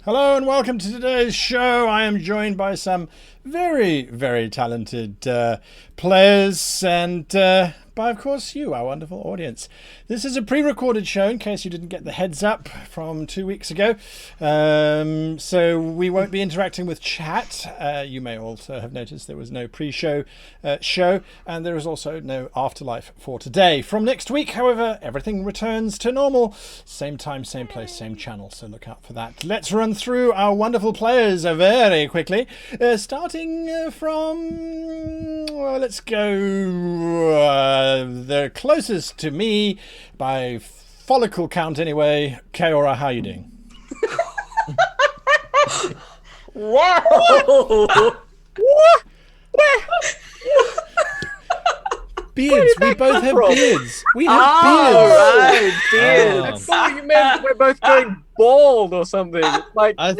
Hello and welcome to today's show. I am joined by some very, very talented players and by, of course, you, our wonderful audience. This is a pre-recorded show in case you didn't get the heads up from 2 weeks ago. So we won't be interacting with chat. You may also have noticed there was no pre-show show, and there is also no afterlife for today. From next week, however, everything returns to normal. Same time, same place, same channel, so look out for that. Let's run through our wonderful players very quickly, starting from... well, let's go... the closest to me by follicle count anyway. Kaora, how are you doing? Wow! Beards. We both have beards. We have Right, beards. Oh. I thought you meant we're both going bald or something. Like, I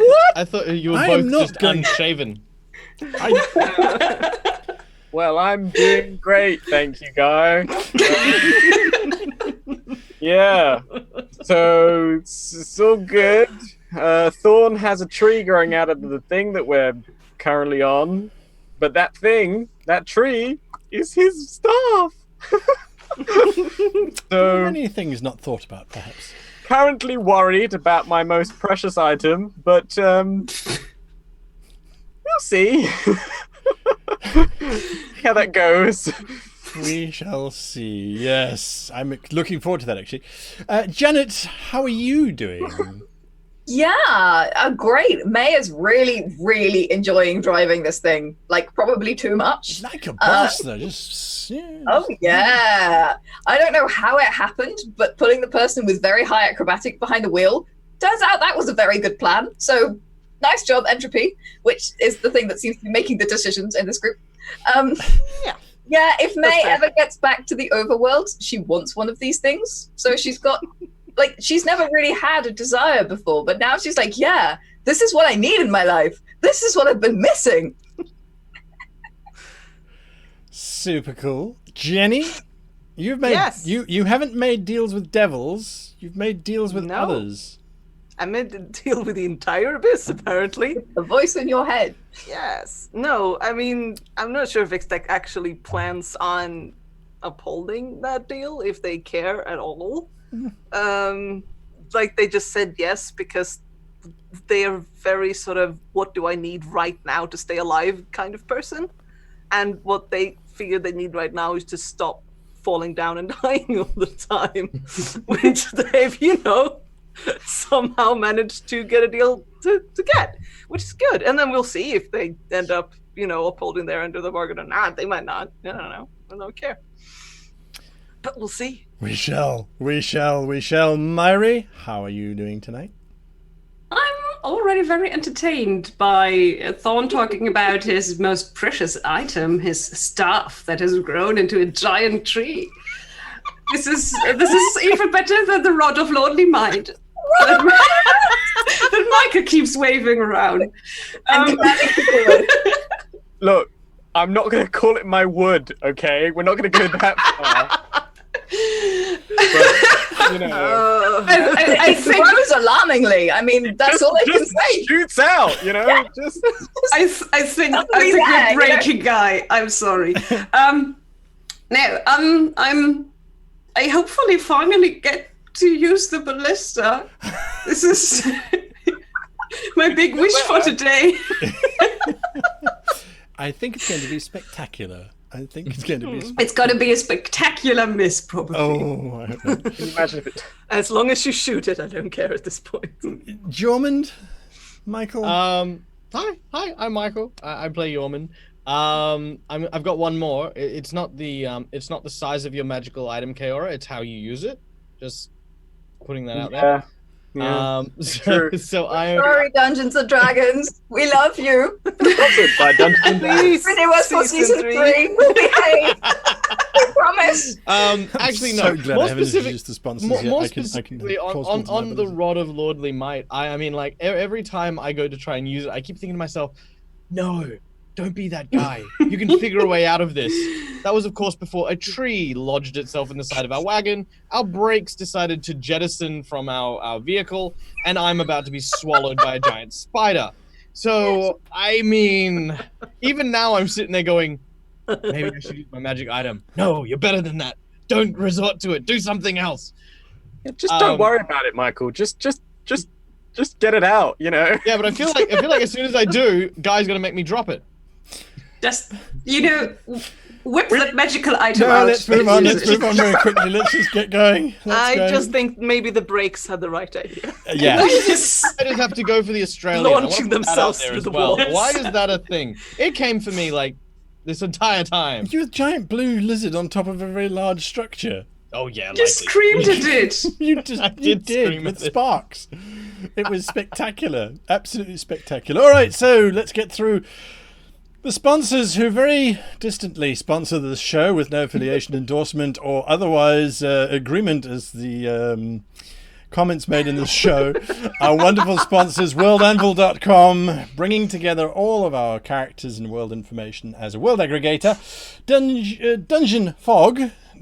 thought you were I am both not just going- unshaven. well, I'm doing great, thank you, guy. Yeah. So it's all good. Thorn has a tree growing out of the thing that we're currently on, but that tree, is his staff. So Many things not thought about, perhaps. currently worried about my most precious item, but we'll see how that goes. We shall see. Yes, I'm looking forward to that, actually. Janet, how are you doing? Yeah, great. May is really, really enjoying driving this thing. Like, probably too much. Like a boss, though. Just... yeah. Oh, yeah. I don't know how it happened, but putting the person with very high acrobatic behind the wheel, turns out that was a very good plan. So, nice job, Entropy, which is the thing that seems to be making the decisions in this group. Yeah, if May ever gets back to the overworld, she wants one of these things. So she's got... like, she's never really had a desire before, but now she's like, yeah, this is what I need in my life. This is what I've been missing. Super cool. Jenny, you've made... Yes. You haven't made deals with devils. You've made deals with No. others. I meant to deal with the entire abyss, apparently. The voice in your head. Yes. No, I mean, I'm not sure if Ixtec actually plans on upholding that deal, if they care at all. Like, they just said yes because they are very sort of, what do I need right now to stay alive kind of person. And what they figure they need right now is to stop falling down and dying all the time. Which they've, somehow managed to get a deal to get, which is good. And then we'll see if they end up, upholding their end of the bargain or not. They might not. I don't know. I don't care. But we'll see. We shall. Myri, how are you doing tonight? I'm already very entertained by Thorn talking about his most precious item, his staff that has grown into a giant tree. This is even better than the Rod of Lordly Might that Micah keeps waving around. Look, I'm not going to call it my wood, okay? We're not going to go that far. But, I It think grows alarmingly. I mean, that's all I can just say. shoots out, Just I think Doesn't you're be that, a breaking guy. I'm sorry. I hopefully finally get to use the ballista. This is my big wish for today. I think it's going to be spectacular. It's going to be a spectacular miss, probably. Oh, I hope not. can you imagine if it... As long as you shoot it, I don't care at this point. Jormund? Michael? Hi, I'm Michael. I play Yorman. I've got one more. It's not the size of your magical item, Kaora. It's how you use it. Just putting that out there. Yeah. So I Sorry, Dungeons and Dragons. We love you. Sponsored by Dungeons and Dragons. Please, Really was for season 3. We'll behave. We promise. actually so no. glad More I haven't specific, introduced the sponsors more, yet. more I can specifically plausible on the deniability. Rod of Lordly Might. I mean, like every time I go to try and use it, I keep thinking to myself, no, Don't be that guy. You can figure a way out of this. That was, of course, before a tree lodged itself in the side of our wagon. Our brakes decided to jettison from our vehicle, and I'm about to be swallowed by a giant spider. So, I mean, even now I'm sitting there going, maybe I should use my magic item. No, you're better than that. Don't resort to it. Do something else. Yeah, just don't worry about it, Michael. Just get it out, you know? Yeah, but I feel like as soon as I do, Guy's gonna make me drop it. Just, whip that magical item No, out. let's move on. Let's move on very quickly. Let's just get going. I just think maybe the brakes had the right idea. Yeah. I just have to go for the Australian. Launching themselves there through as the well. walls. Why is that a thing? It came for me like this entire time. You're a giant blue lizard on top of a very large structure. Oh yeah, You likely. screamed at it. You did scream with at it. sparks. It was spectacular. Absolutely spectacular. All right, so let's get through the sponsors who very distantly sponsor this show with no affiliation, endorsement, or otherwise agreement, as the comments made in this show. Our wonderful sponsors, worldanvil.com, bringing together all of our characters and world information as a world aggregator.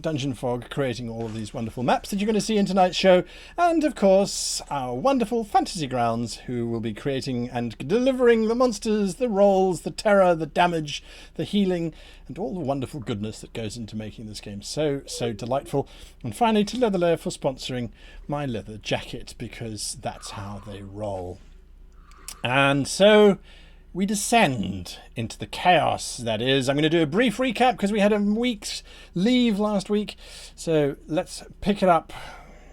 Dungeon Fog, creating all of these wonderful maps that you're going to see in tonight's show. And, of course, our wonderful Fantasy Grounds, who will be creating and delivering the monsters, the rolls, the terror, the damage, the healing, and all the wonderful goodness that goes into making this game so delightful. And finally, to Leatherlayer for sponsoring my leather jacket, because that's how they roll. And so we descend into the chaos that is. I'm going to do a brief recap because we had a week's leave last week. So let's pick it up.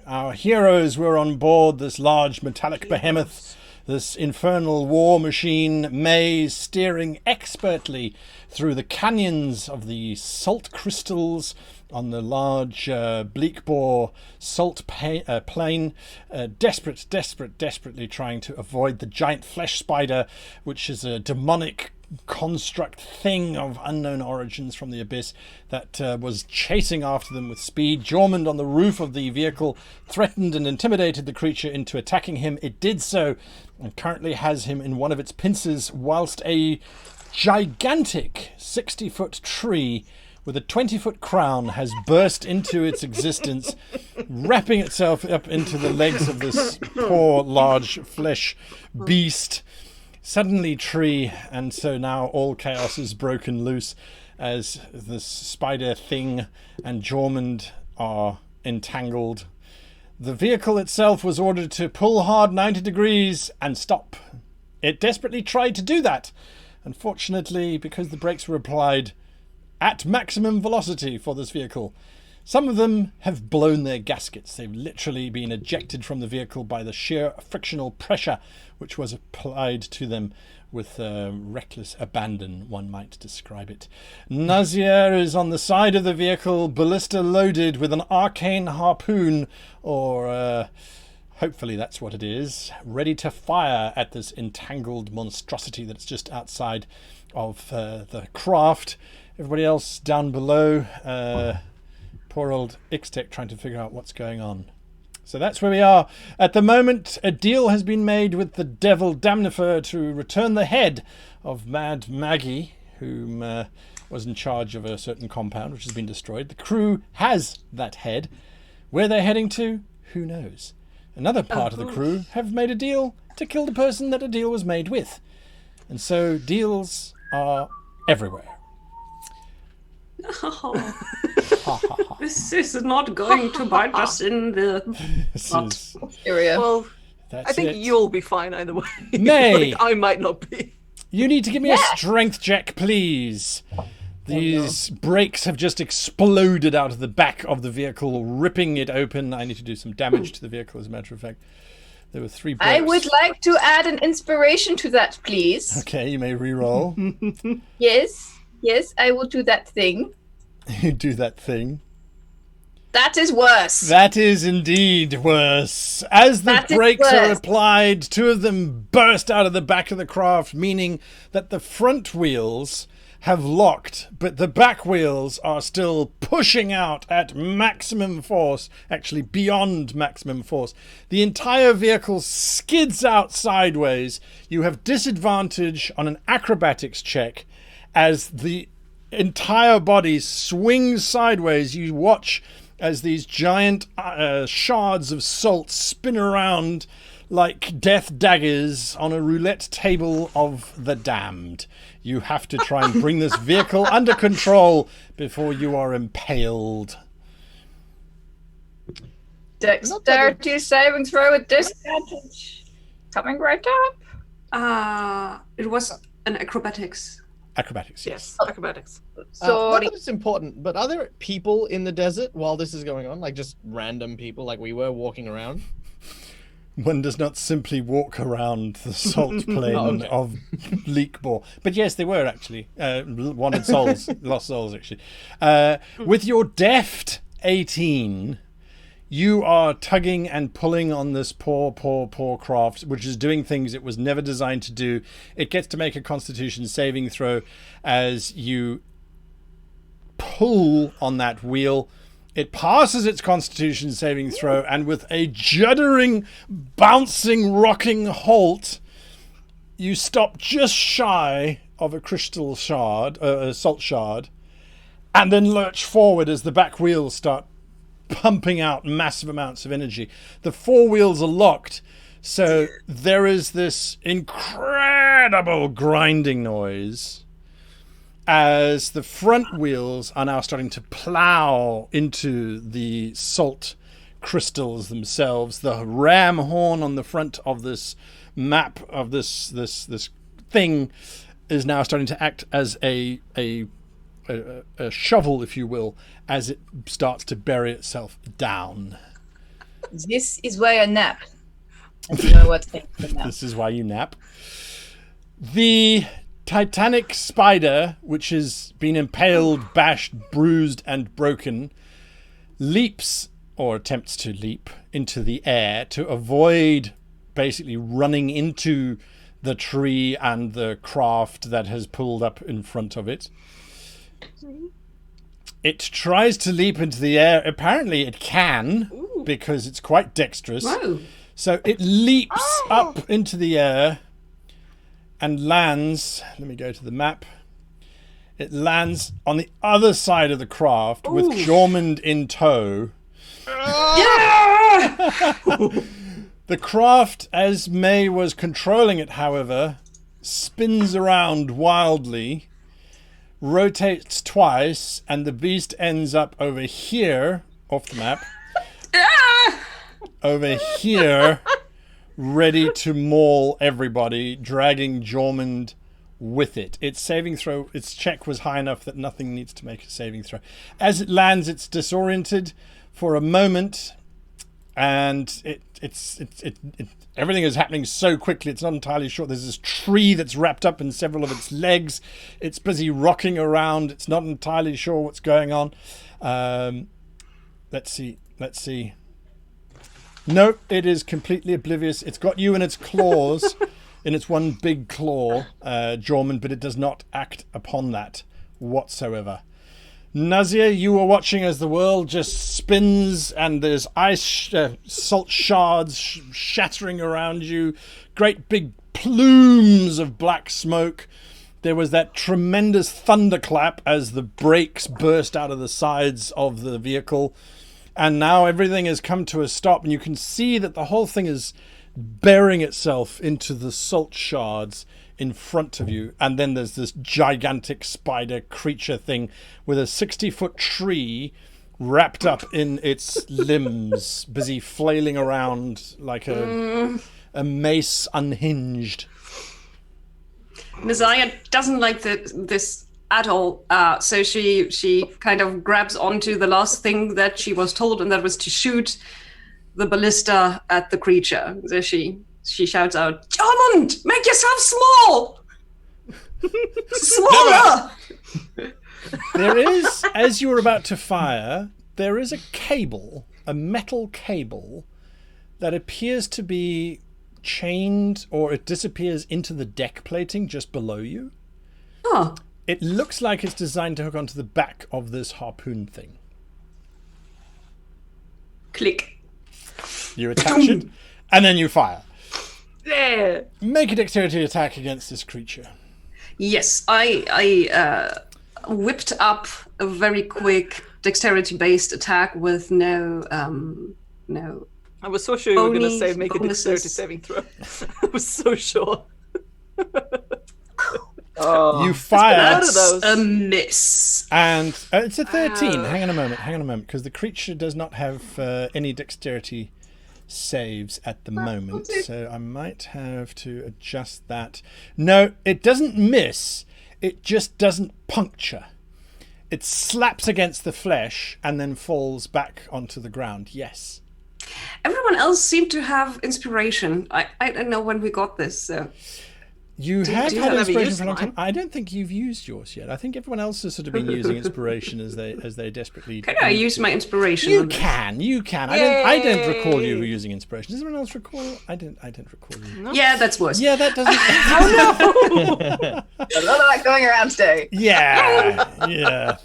Our heroes were on board this large metallic behemoth, this infernal war machine, May, steering expertly through the canyons of the salt crystals on the large bleak-bore salt plain, desperately trying to avoid the giant flesh spider, which is a demonic construct thing of unknown origins from the abyss that was chasing after them with speed. Jormund on the roof of the vehicle threatened and intimidated the creature into attacking him. It did so and currently has him in one of its pincers, whilst a gigantic 60-foot tree with a 20-foot crown has burst into its existence, wrapping itself up into the legs of this poor large flesh beast. Suddenly tree, and so now all chaos is broken loose as the spider thing and Jormund are entangled. The vehicle itself was ordered to pull hard 90 degrees and stop. It desperately tried to do that. Unfortunately, because the brakes were applied at maximum velocity for this vehicle, some of them have blown their gaskets. They've literally been ejected from the vehicle by the sheer frictional pressure which was applied to them with reckless abandon, one might describe it. Nazir is on the side of the vehicle, ballista loaded with an arcane harpoon, or hopefully that's what it is, ready to fire at this entangled monstrosity that's just outside of the craft. Everybody else down below, poor old Ixtec trying to figure out what's going on. So that's where we are. At the moment, a deal has been made with the devil Damnifer to return the head of Mad Maggie, whom was in charge of a certain compound which has been destroyed. The crew has that head. Where they're heading to, who knows? Another part of the crew have made a deal to kill the person that a deal was made with. And so deals are everywhere. Oh, this is not going to bite us in the butt. Well, That's I think it. you'll be fine either way. May. Like, I might not be. You need to give me a strength check, please. These brakes have just exploded out of the back of the vehicle, ripping it open. I need to do some damage to the vehicle, as a matter of fact. There were 3 brakes. I would like to add an inspiration to that, please. Okay, you may re-roll. Yes, I will do that thing. You do that thing. That is worse. That is indeed worse. As the That is brakes are worse. applied, 2 of them burst out of the back of the craft, meaning that the front wheels have locked, but the back wheels are still pushing out at maximum force, actually beyond maximum force. The entire vehicle skids out sideways. You have disadvantage on an acrobatics check, as the entire body swings sideways. You watch as these giant shards of salt spin around like death daggers on a roulette table of the damned. You have to try and bring this vehicle under control before you are impaled. Dexterity saving throw with disadvantage. Coming right up. It was an acrobatics. Acrobatics, Yes, yes. acrobatics. Not Sorry. that it's important, but are there people in the desert while this is going on? Like just random people, like we were walking around? One does not simply walk around the salt plain okay. of Leekbore. But yes, they were actually. Wanted souls, lost souls, actually. With your deft 18, you are tugging and pulling on this poor craft, which is doing things it was never designed to do. It gets to make a Constitution saving throw as you pull on that wheel. It passes its Constitution saving throw, and with a juddering, bouncing, rocking halt, you stop just shy of a crystal shard, a salt shard, and then lurch forward as the back wheels start pumping out massive amounts of energy. The four wheels are locked, so there is this incredible grinding noise as the front wheels are now starting to plow into the salt crystals themselves. The ram horn on the front of this map of this thing is now starting to act as a shovel, if you will, as it starts to bury itself down. This is why I nap. And you know what to think of nap. This is why you nap. The Titanic spider, which has been impaled, bashed, bruised, and broken, leaps, or attempts to leap, into the air to avoid basically running into the tree and the craft that has pulled up in front of it. It tries to leap into the air. Apparently it can, because it's quite dexterous. Whoa. So it leaps up into the air and lands, let me go to the map. It lands on the other side of the craft with Jormund in tow. The craft, as May was controlling it, however, spins around wildly, rotates twice, and the beast ends up over here, off the map. Over here, ready to maul everybody, dragging Jormund with it. Its saving throw, its check was high enough that nothing needs to make a saving throw. As it lands, it's disoriented for a moment, and everything is happening so quickly, it's not entirely sure. There's this tree that's wrapped up in several of its legs. It's busy rocking around. It's not entirely sure what's going on. Let's see. No, it is completely oblivious. It's got you in its claws, in its one big claw, Jormund, but it does not act upon that whatsoever. Nazia, you were watching as the world just spins and there's ice, salt shards shattering around you, great big plumes of black smoke. There was that tremendous thunderclap as the brakes burst out of the sides of the vehicle. And now everything has come to a stop, and you can see that the whole thing is burying itself into the salt shards in front of you. And then there's this gigantic spider creature thing with a 60-foot tree wrapped up in its limbs, busy flailing around like a mace unhinged. Messiah doesn't like this at all, so she kind of grabs onto the last thing that she was told, and that was to shoot the ballista at the creature. So she shouts out, "Jormund, make yourself small! Smaller!" There is, as you were about to fire, there is a cable, a metal cable, that appears to be chained, or it disappears into the deck plating just below you. Oh. It looks like it's designed to hook onto the back of this harpoon thing. Click. You attach it, and then you fire. Yeah. Make a dexterity attack against this creature. Yes, I whipped up a very quick dexterity-based attack with no. I was so sure you were going to Bonies, say make a bonuses. dexterity saving throw. I was so sure. You fire, Out of those. A miss. and it's a 13. Hang on a moment, because the creature does not have any dexterity saves at the moment, so I might have to adjust that. No, it doesn't miss. It just doesn't puncture. It slaps against the flesh and then falls back onto the ground. Yes. Everyone else seemed to have inspiration. I don't know when we got this. So. You have do had I never inspiration used for a long time. mine? I don't think you've used yours yet. I think everyone else has sort of been using inspiration as they desperately. Can I use my inspiration? You on this? can. I don't recall you using inspiration. Does anyone else recall? I don't recall you. Yeah, that's worse. Yeah, that doesn't. A lot of that going around today. Yeah.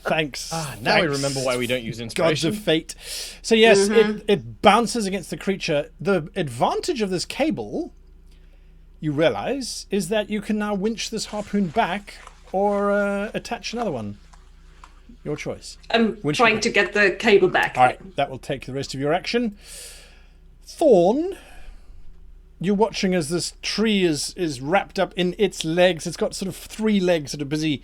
Thanks. Now I Thanks, remember why we don't use Gods inspiration. of fate. So yes, it bounces against the creature. The advantage of this cable, you realise, is that you can now winch this harpoon back or attach another one. Your choice. I'm Winch trying it to get the cable back. All right, that will take the rest of your action. Thorn, you're watching as this tree is wrapped up in its legs. It's got sort of 3 legs that are busy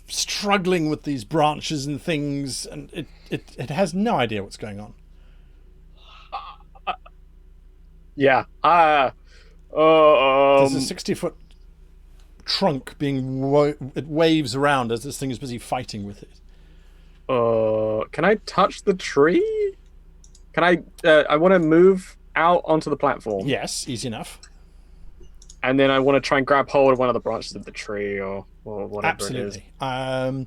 struggling with these branches and things, and it has no idea what's going on. Yeah. There's a 60-foot trunk being it waves around as this thing is busy fighting with it. Can I touch the tree? Can I want to move out onto the platform. Yes, easy enough. And then I want to try and grab hold of one of the branches of the tree or whatever Absolutely. it is.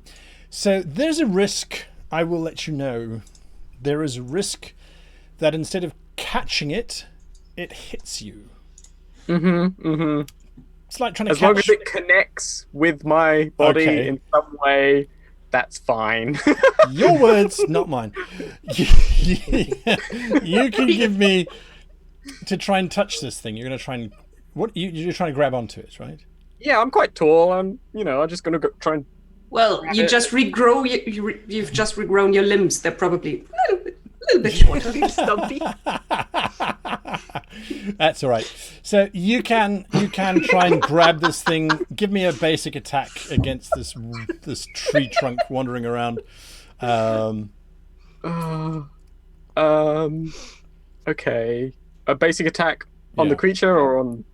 So there's a risk, I will let you know. There is a risk that instead of catching it, it hits you. It's like trying to As catch... long as it connects with my body Okay. in some way, that's fine. Your words, not mine. You can give me to try and touch this thing. You're going to try and... You're trying to grab onto it, right? Yeah, I'm quite tall. I'm just going to try and... Well, you just regrow. You've just regrown your limbs. They're probably a little bit shorter. Stumpy. That's all right. So you can try and grab this thing. Give me a basic attack against this tree trunk wandering around. Okay. A basic attack on Yeah. the creature or on...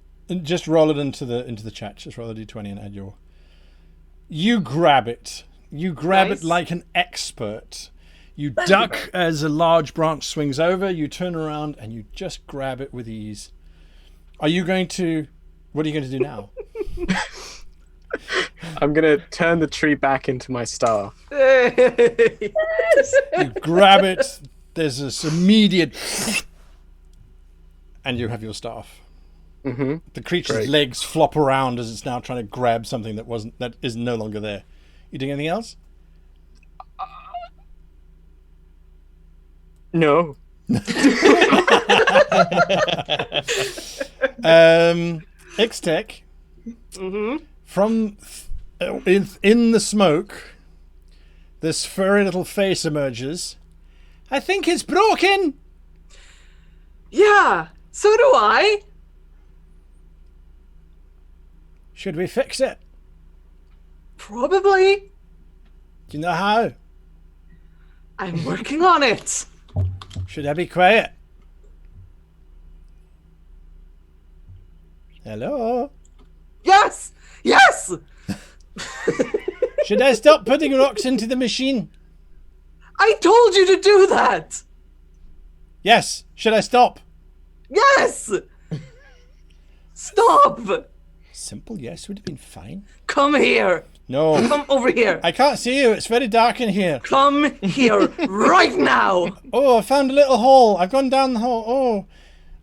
Just roll it into the chat. Just roll a d20 and add your... You grab it. You grab Nice. it like an expert. You duck as a large branch swings over. You turn around and you just grab it with ease. What are you going to do now? I'm going to turn the tree back into my staff. You grab it. There's this immediate... And you have your staff. Mm-hmm. The creature's Great. legs flop around as it's now trying to grab something that is no longer there. You doing anything else? No. Ixtec, from in the smoke, this furry little face emerges. I think it's broken. Yeah, so do I. Should we fix it? Probably. Do you know how? I'm working on it. Should I be quiet? Hello? Yes! Yes! Should I stop putting rocks into the machine? I told you to do that! Yes. Should I stop? Yes! Stop! Simple yes would have been fine. Come here. No. Come over here. I can't see you. It's very dark in here. Come here right now. Oh, I found a little hole. I've gone down the hole.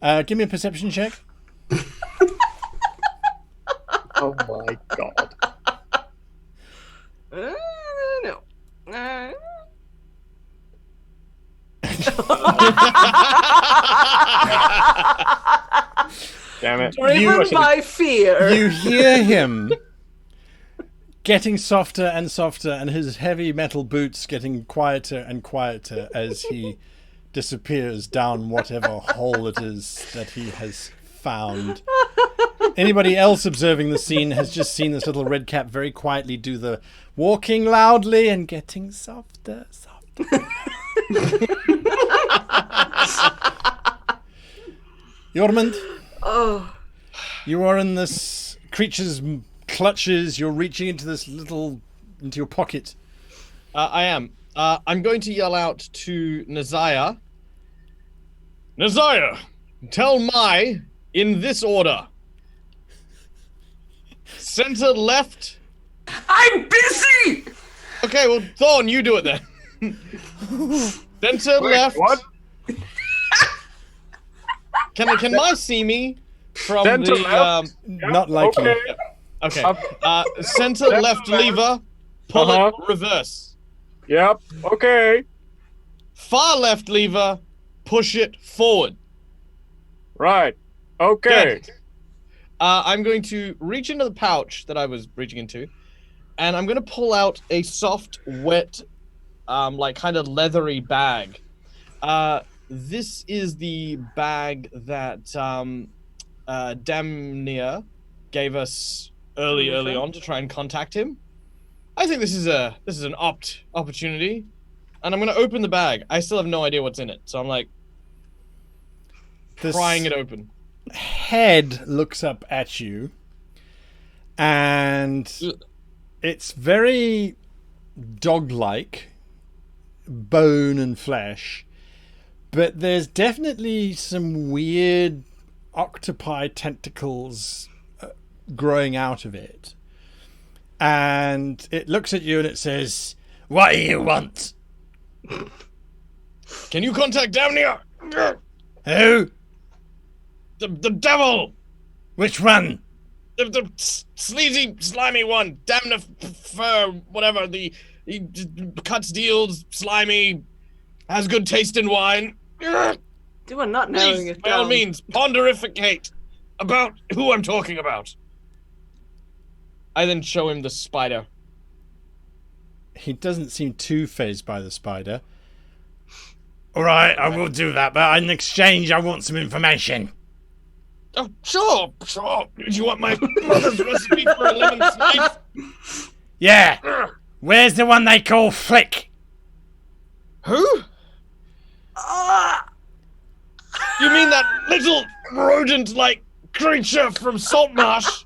Oh. Give me a perception check. Oh my god. No. Damn it. Driven by fear. You hear him getting softer and softer, and his heavy metal boots getting quieter and quieter as he disappears down whatever hole it is that he has found. Anybody else observing the scene has just seen this little red cap very quietly do the walking loudly and getting softer, softer. Jormund, you are in this creature's clutches. You're reaching into into your pocket. I am. I'm going to yell out to Nazaya. Nazaya, tell Mai in this order. Center left. I'm busy! Okay, well, Thorn, you do it then. Center left. What? Can Mai see me from Center the left? Not like Okay. you. Okay. Center left lever, pull it reverse. Yep. Okay. Far left lever, push it forward. Right. Okay. Good. I'm going to reach into the pouch that I was reaching into, and I'm going to pull out a soft, wet, like kind of leathery bag. This is the bag that Damnir gave us early on to try and contact him. I think this is an opportunity, and I'm going to open the bag. I still have no idea what's in it, so I'm like prying it open. Head looks up at you, and it's very dog-like, bone and flesh, but there's definitely some weird octopi tentacles growing out of it. And it looks at you and it says, "What do you want?" Can you contact Damnir? Who? The devil! Which one? The sleazy, slimy one. Damn fur, whatever. He cuts deals, slimy, has good taste in wine. You are not narrowing Please, it by down. all means, ponderificate about who I'm talking about. I then show him the spider. He doesn't seem too fazed by the spider. All right, I will do that, but in exchange, I want some information. Oh, sure. Do you want my mother's recipe for a lemon slice? Yeah. Where's the one they call Flick? Who? You mean that little rodent-like creature from Saltmarsh?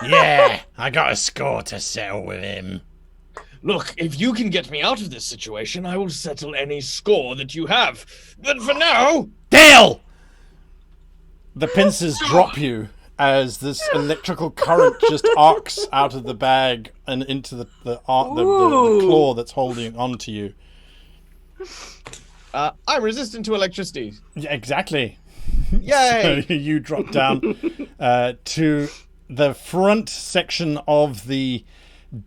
Yeah, I got a score to settle with him. Look, if you can get me out of this situation, I will settle any score that you have. But for now... Deal! The pincers drop you as this electrical current just arcs out of the bag and into the claw that's holding onto you. I'm resistant to electricity. Yeah, exactly. Yay! So you drop down to the front section of the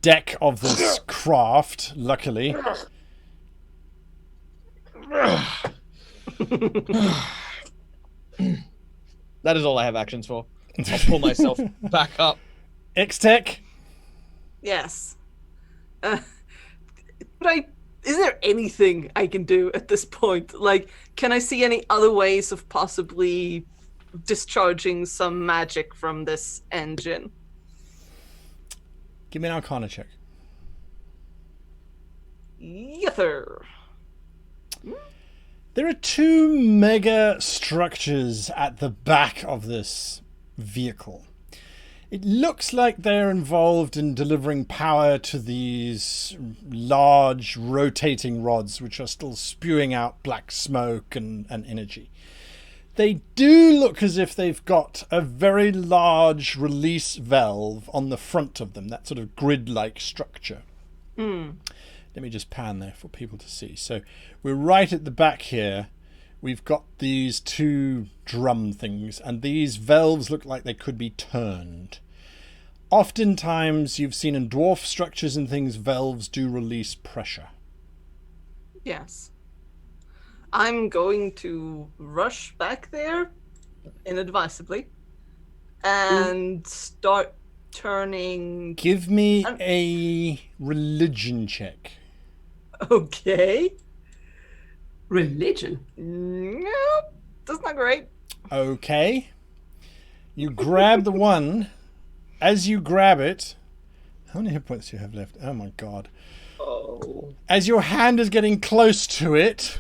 deck of this craft, luckily. That is all I have actions for. I'll pull myself back up. X-Tech? Yes. Is there anything I can do at this point? Like, can I see any other ways of possibly discharging some magic from this engine? Give me an Arcana check. Yes, sir. There are two mega structures at the back of this vehicle. It looks like they're involved in delivering power to these large rotating rods, which are still spewing out black smoke and energy. They do look as if they've got a very large release valve on the front of them, that sort of grid-like structure. Let me just pan there for people to see. So we're right at the back here. We've got these two drum things, and these valves look like they could be turned. Oftentimes, you've seen in dwarf structures and things, valves do release pressure. Yes. I'm going to rush back there inadvisably and start turning. Give me a religion check. Okay. Religion. No, that's not great. Okay. You grab the one. As you grab it, how many hit points do you have left? Oh my god. Oh. As your hand is getting close to it,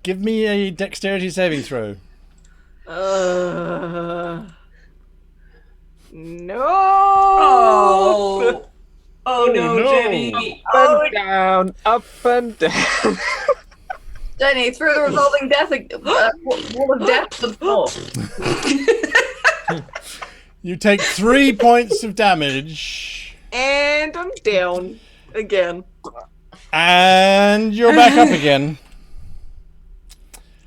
give me a dexterity saving throw. No. Oh. Oh no, no. Jenny. Up and down, up and down. Jenny, through the revolving wall of death to the floor. You take 3 points of damage, And I'm down again. and you're back up again.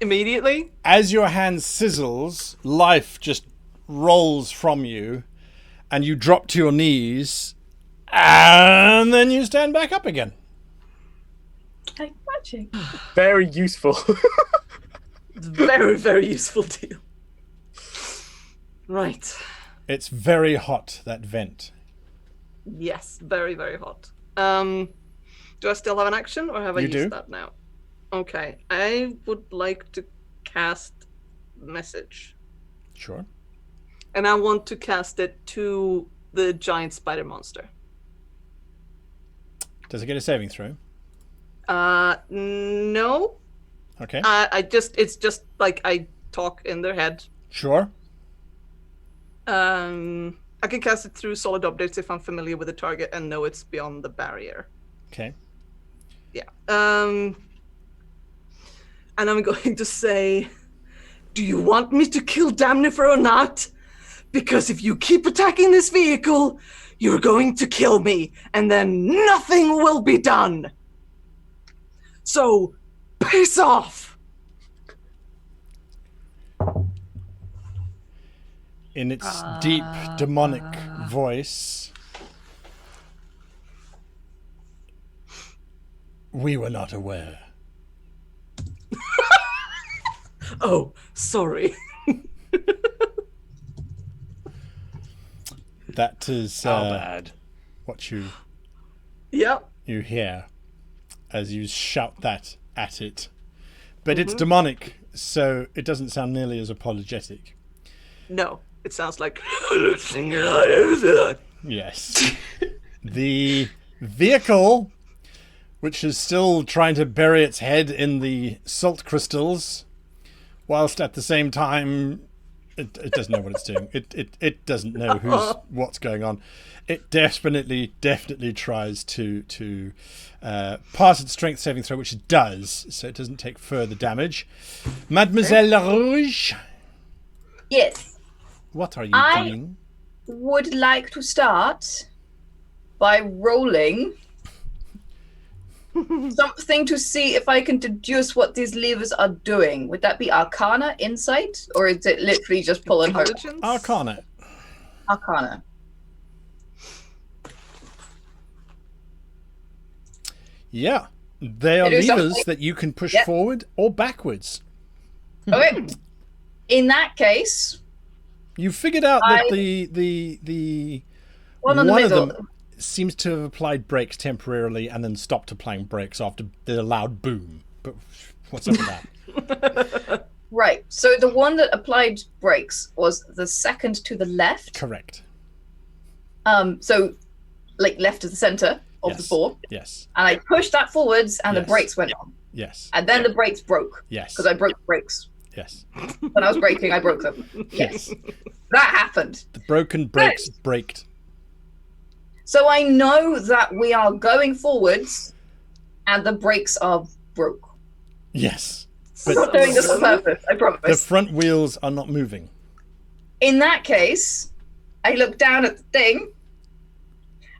Immediately. As your hand sizzles, life just rolls from you, and you drop to your knees, and then you stand back up again. Like magic. Very useful. Very, very useful deal. Right. It's very hot, that vent. Yes, very, very hot. Do I still have an action, or have I You used do. that now? Okay, I would like to cast message, Sure. and I want to cast it to the giant spider monster. Does it get a saving throw? No. Okay. It's just like I talk in their head. Sure. I can cast it through solid objects if I'm familiar with the target and know it's beyond the barrier. Okay. Yeah. And I'm going to say, do you want me to kill Damnifer or not? Because if you keep attacking this vehicle, you're going to kill me, and then nothing will be done. So, piss off! In its deep, demonic voice, we were not aware. Oh, sorry. That is How bad. what you Yep. hear as you shout that at it. But it's demonic, so it doesn't sound nearly as apologetic. No, it sounds like. Yes. The vehicle, which is still trying to bury its head in the salt crystals, whilst at the same time it doesn't know what it's doing. It doesn't know what's going on. It definitely tries to pass its strength saving throw, which it does, so it doesn't take further damage. Mademoiselle Rouge, Yes. what are you I- doing? Would like to start by rolling something to see if I can deduce what these levers are doing. Would that be Arcana, Insight, or is it literally just pull and hope? Intelligence? Arcana. Arcana. Yeah. They are do levers something. that you can push Yep. forward or backwards. Okay. In that case, You figured out that I- the one in the of middle. them seems to have applied brakes temporarily and then stopped applying brakes after the loud boom. But what's up with that? Right. So the one that applied brakes was the second to the left. Correct. So like left of the center of the Yes. four. Yes. And I pushed that forwards and Yes. the brakes went on. Yes. And then the brakes broke. Yes. Because I broke the brakes. Yes. When I was braking, I broke them. Yes. That happened. The broken brakes braked. So I know that we are going forwards and the brakes are broke. Yes. I'm not doing this on purpose, I The promise. front wheels are not moving. In that case, I look down at the thing.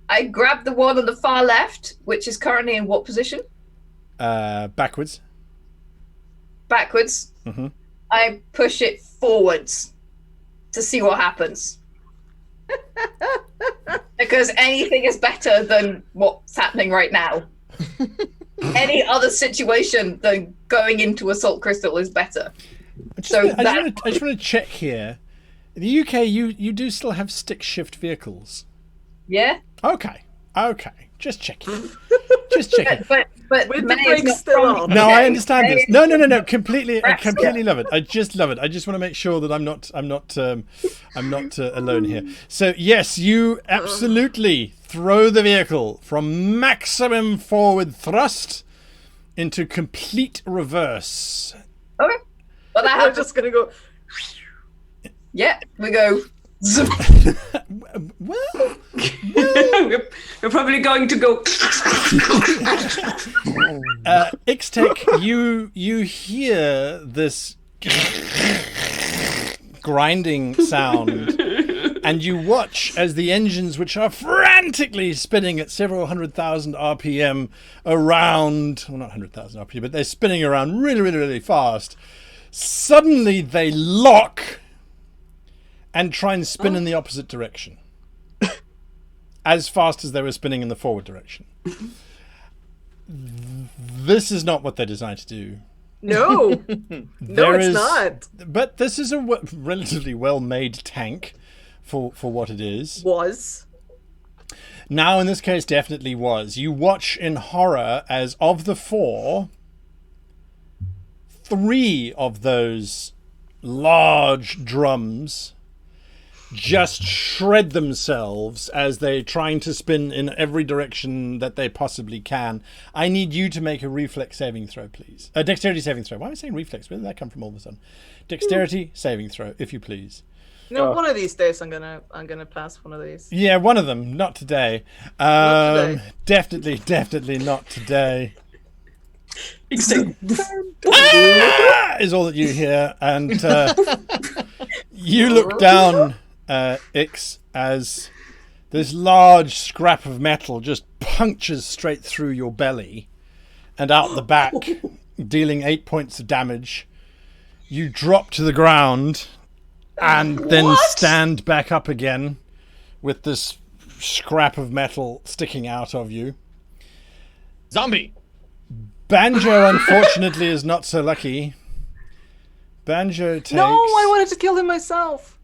I grab the one on the far left, which is currently in what position? Backwards. Backwards. Mm-hmm. I push it forwards to see what happens. Because anything is better than what's happening right now. Any other situation than going into a salt crystal is better. I just So want to check here. In the UK, you do still have stick shift vehicles. Yeah, Okay. Just checking. Just checking. but With the May is brakes not still from on. the No, UK. I understand May this. is No. Completely, I Correct, completely love it. I just love it. I just want to make sure that I'm not alone here. So yes, you absolutely throw the vehicle from maximum forward thrust into complete reverse. Okay. Well, that We're happens. just gonna go. Yeah, we go. Zoom. Well, We're probably going to go. Ixtec, you hear this grinding sound, and you watch as the engines, which are frantically spinning at several 100,000 RPM around, well, not 100,000 RPM, but they're spinning around really fast. Suddenly they lock and try and spin in the opposite direction. As fast as they were spinning in the forward direction. This is not what they're designed to do. No, There it's is- not. But this is a relatively well-made tank for what it is. Was. Now, in this case, definitely was. You watch in horror as of the 4, 3 of those large drums just shred themselves as they're trying to spin in every direction that they possibly can. I need you to make a reflex saving throw, please. A dexterity saving throw. Why am I saying reflex? Where did that come from all of a sudden? Dexterity saving throw, if you please. No, one of these days I'm gonna pass one of these. Yeah, one of them. Not today. Not today. Definitely not today. Ah! Is all that you hear, and you look down, Ix, as this large scrap of metal just punctures straight through your belly and out the back, dealing 8 points of damage. You drop to the ground and then stand back up again with this scrap of metal sticking out of you. Zombie. Banjo, unfortunately, is not so lucky. Banjo takes... No, I wanted to kill him myself.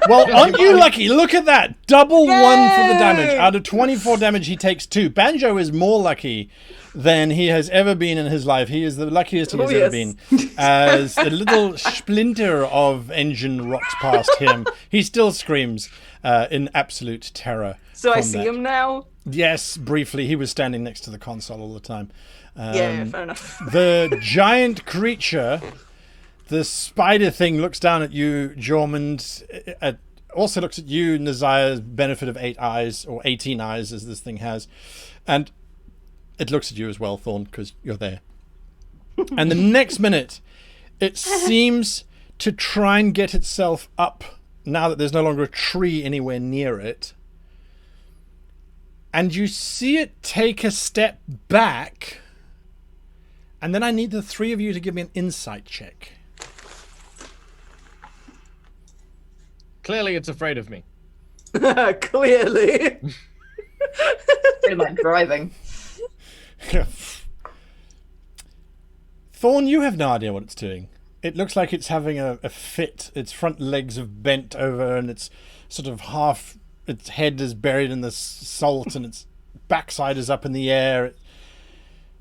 Well, aren't you lucky? Look at that. Double 1 for the damage. Out of 24 damage, he takes 2. Banjo is more lucky than he has ever been in his life. He is the luckiest he has ever been. As a little splinter of engine rocks past him, he still screams in absolute terror. So I from see that. him now. Yes, briefly. He was standing next to the console all the time. Yeah, fair enough. The giant creature, the spider thing, looks down at you, Jormund. Also looks at you, Nazire's benefit of 8 eyes, or 18 eyes as this thing has. And it looks at you as well, Thorn, because you're there. And the next minute, it seems to try and get itself up, now that there's no longer a tree anywhere near it. And you see it take a step back. And then I need the 3 of you to give me an insight check. Clearly, it's afraid of me. Clearly. Pretty like driving. Thorn, you have no idea what it's doing. It looks like it's having a fit. Its front legs have bent over and it's sort of half... Its head is buried in the salt and its backside is up in the air.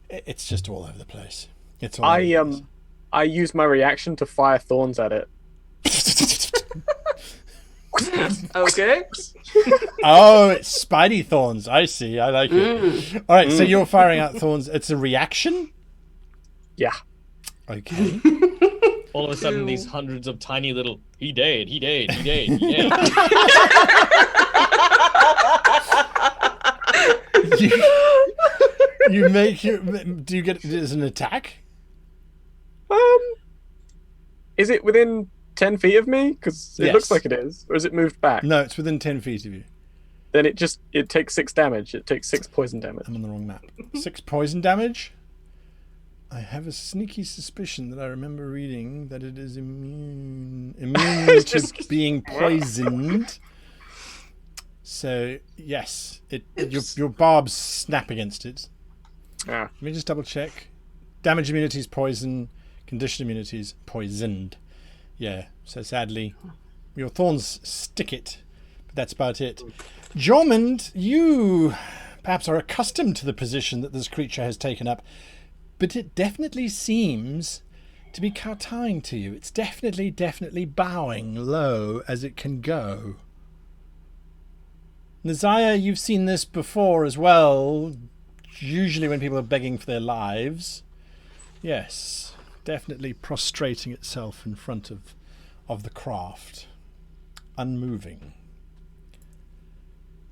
It's just all over the place. It's all over the place. I use my reaction to fire thorns at it. Okay. Oh, it's Spidey thorns. I see. I like it. All right, so you're firing out thorns. It's a reaction? Yeah. Okay. All of a sudden, these hundreds of tiny little, he died. You make your... Do you get it as an attack? Is it within 10 feet of me? Because it Yes. looks like it is. Or is it moved back? No, it's within 10 feet of you. Then it takes 6 damage. It takes 6 poison damage. I'm on the wrong map. 6 poison damage. I have a sneaky suspicion that I remember reading that it is immune It's to just- being poisoned. So yes, your barbs snap against it. Ah. Let me just double check. Damage immunities poison, condition immunities poisoned. Yeah, so sadly, your thorns stick it, but that's about it. Jormund, you perhaps are accustomed to the position that this creature has taken up, but it definitely seems to be kowtowing to you. It's definitely bowing low as it can go. Nazaya, you've seen this before as well, usually when people are begging for their lives. Yes, definitely prostrating itself in front of the craft, unmoving.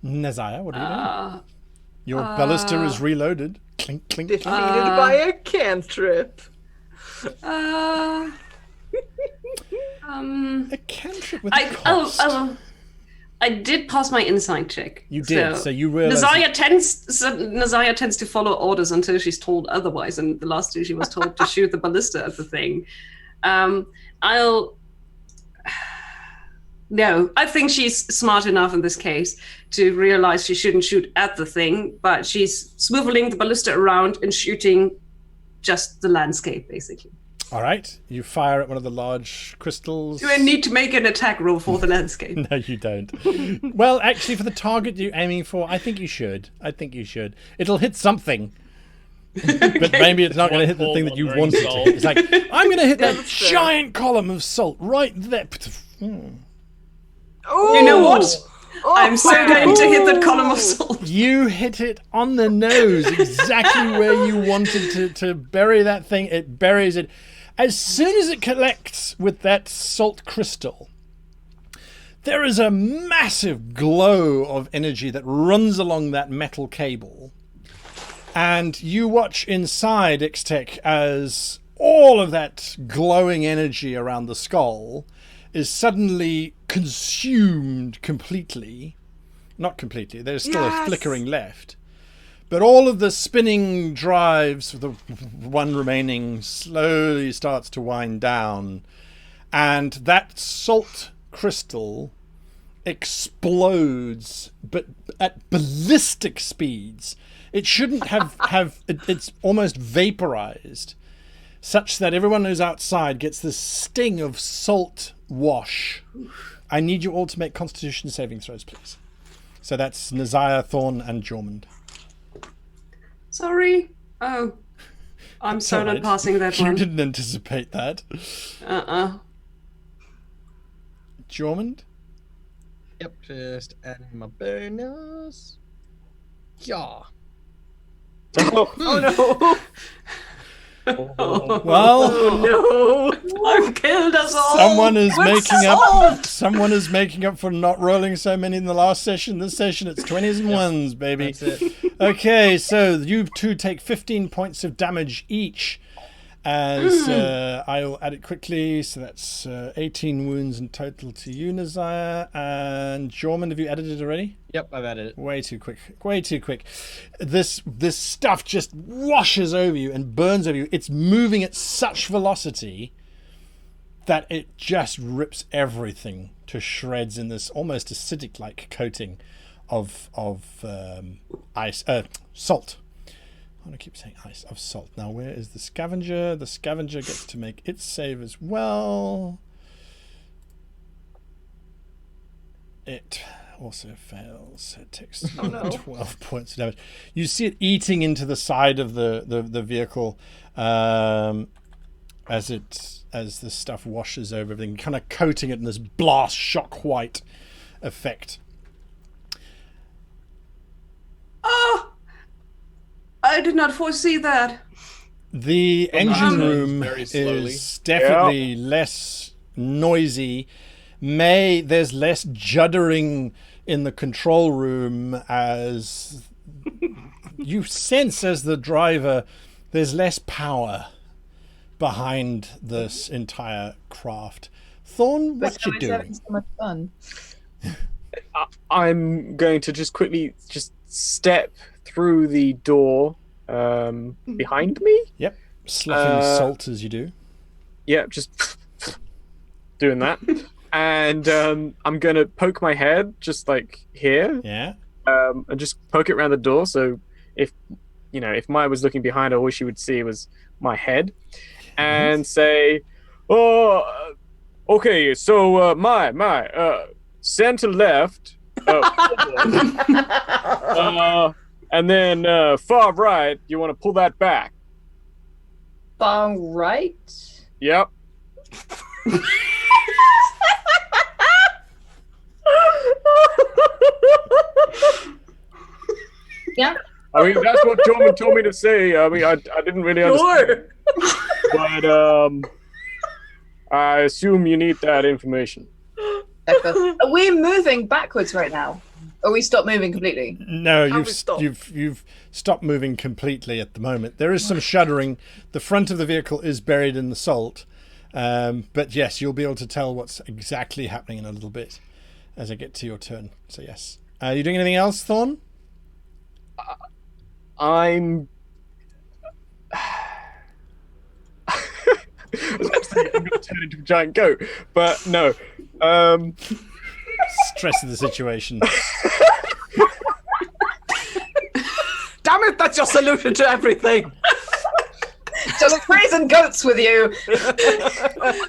Nazaya, what are you doing? Your ballista is reloaded. Clink, clink. Defeated by a cantrip. A cantrip with a cost. I did pass my insight check. You did, so you realize... Nazaya tends to follow orders until she's told otherwise, and the last two she was told to shoot the ballista at the thing. No, I think she's smart enough in this case to realize she shouldn't shoot at the thing, but she's swiveling the ballista around and shooting just the landscape, basically. All right, you fire at one of the large crystals. Do I need to make an attack roll for the landscape? No, you don't. Well, actually, for the target you're aiming for, I think you should. It'll hit something. But maybe it's not going to hit the thing that you wanted to hit. It's like, I'm going to hit that giant column of salt right there. Oh, you know what? I'm so going to hit that column of salt. You hit it on the nose, exactly where you wanted to bury that thing. It buries it. As soon as it collects with that salt crystal, there is a massive glow of energy that runs along that metal cable. And you watch inside Ixtec as all of that glowing energy around the skull is suddenly consumed completely. Not completely, there's still a flickering left. But all of the spinning drives, the one remaining, slowly starts to wind down. And that salt crystal explodes, but at ballistic speeds. It shouldn't it's almost vaporized, such that everyone who's outside gets this sting of salt wash. I need you all to make Constitution saving throws, please. So that's Nazaya, Thorn, and Jormund. Sorry. Oh. I'm so not passing that one. You didn't anticipate that. Jormund? Yep, just adding my bonus. Yeah. Oh no! Well, no! I've killed us all. Someone is making up for not rolling so many in the last session. This session, it's 20s and 1s, baby. That's it. Okay, so you two take 15 points of damage each. As I'll add it quickly, so that's 18 wounds in total to you, Nazaya. And Jormund, have you added it already? Yep, I've added it. Way too quick. This stuff just washes over you and burns over you. It's moving at such velocity that it just rips everything to shreds in this almost acidic-like coating of ice, salt. I want to keep saying ice, of salt. Now, where is the scavenger? The scavenger gets to make its save as well. It also fails. It takes 12 points of damage. You see it eating into the side of the vehicle as the stuff washes over everything, kind of coating it in this blast shock white effect. I did not foresee that. The engine room very slowly. is definitely less noisy. There's less juddering in the control room as you sense as the driver, there's less power behind this entire craft. Thorn, what you doing? Having so much fun. I'm going to just quickly step through the door behind me. Yep, sloughing salt as you do. Yep, just doing that. And I'm going to poke my head just like here. Yeah. And just poke it around the door. So if Maya was looking behind her, all she would see was my head. And say, all Okay, so center left, and then far right. You want to pull that back. Far right. Yep. Yeah. I mean, that's what Jordan told me to say. I mean, I didn't really understand. But I assume you need that information. Are we moving backwards right now? Or we stopped moving completely? No, How you've we stop? you've stopped moving completely at the moment. There is some shuddering. The front of the vehicle is buried in the salt, but yes, you'll be able to tell what's exactly happening in a little bit as I get to your turn. So yes, are you doing anything else, Thorn? I'm going to turn into a giant goat, but no. Stress of the situation. Damn it, that's your solution to everything. Just raising goats with you.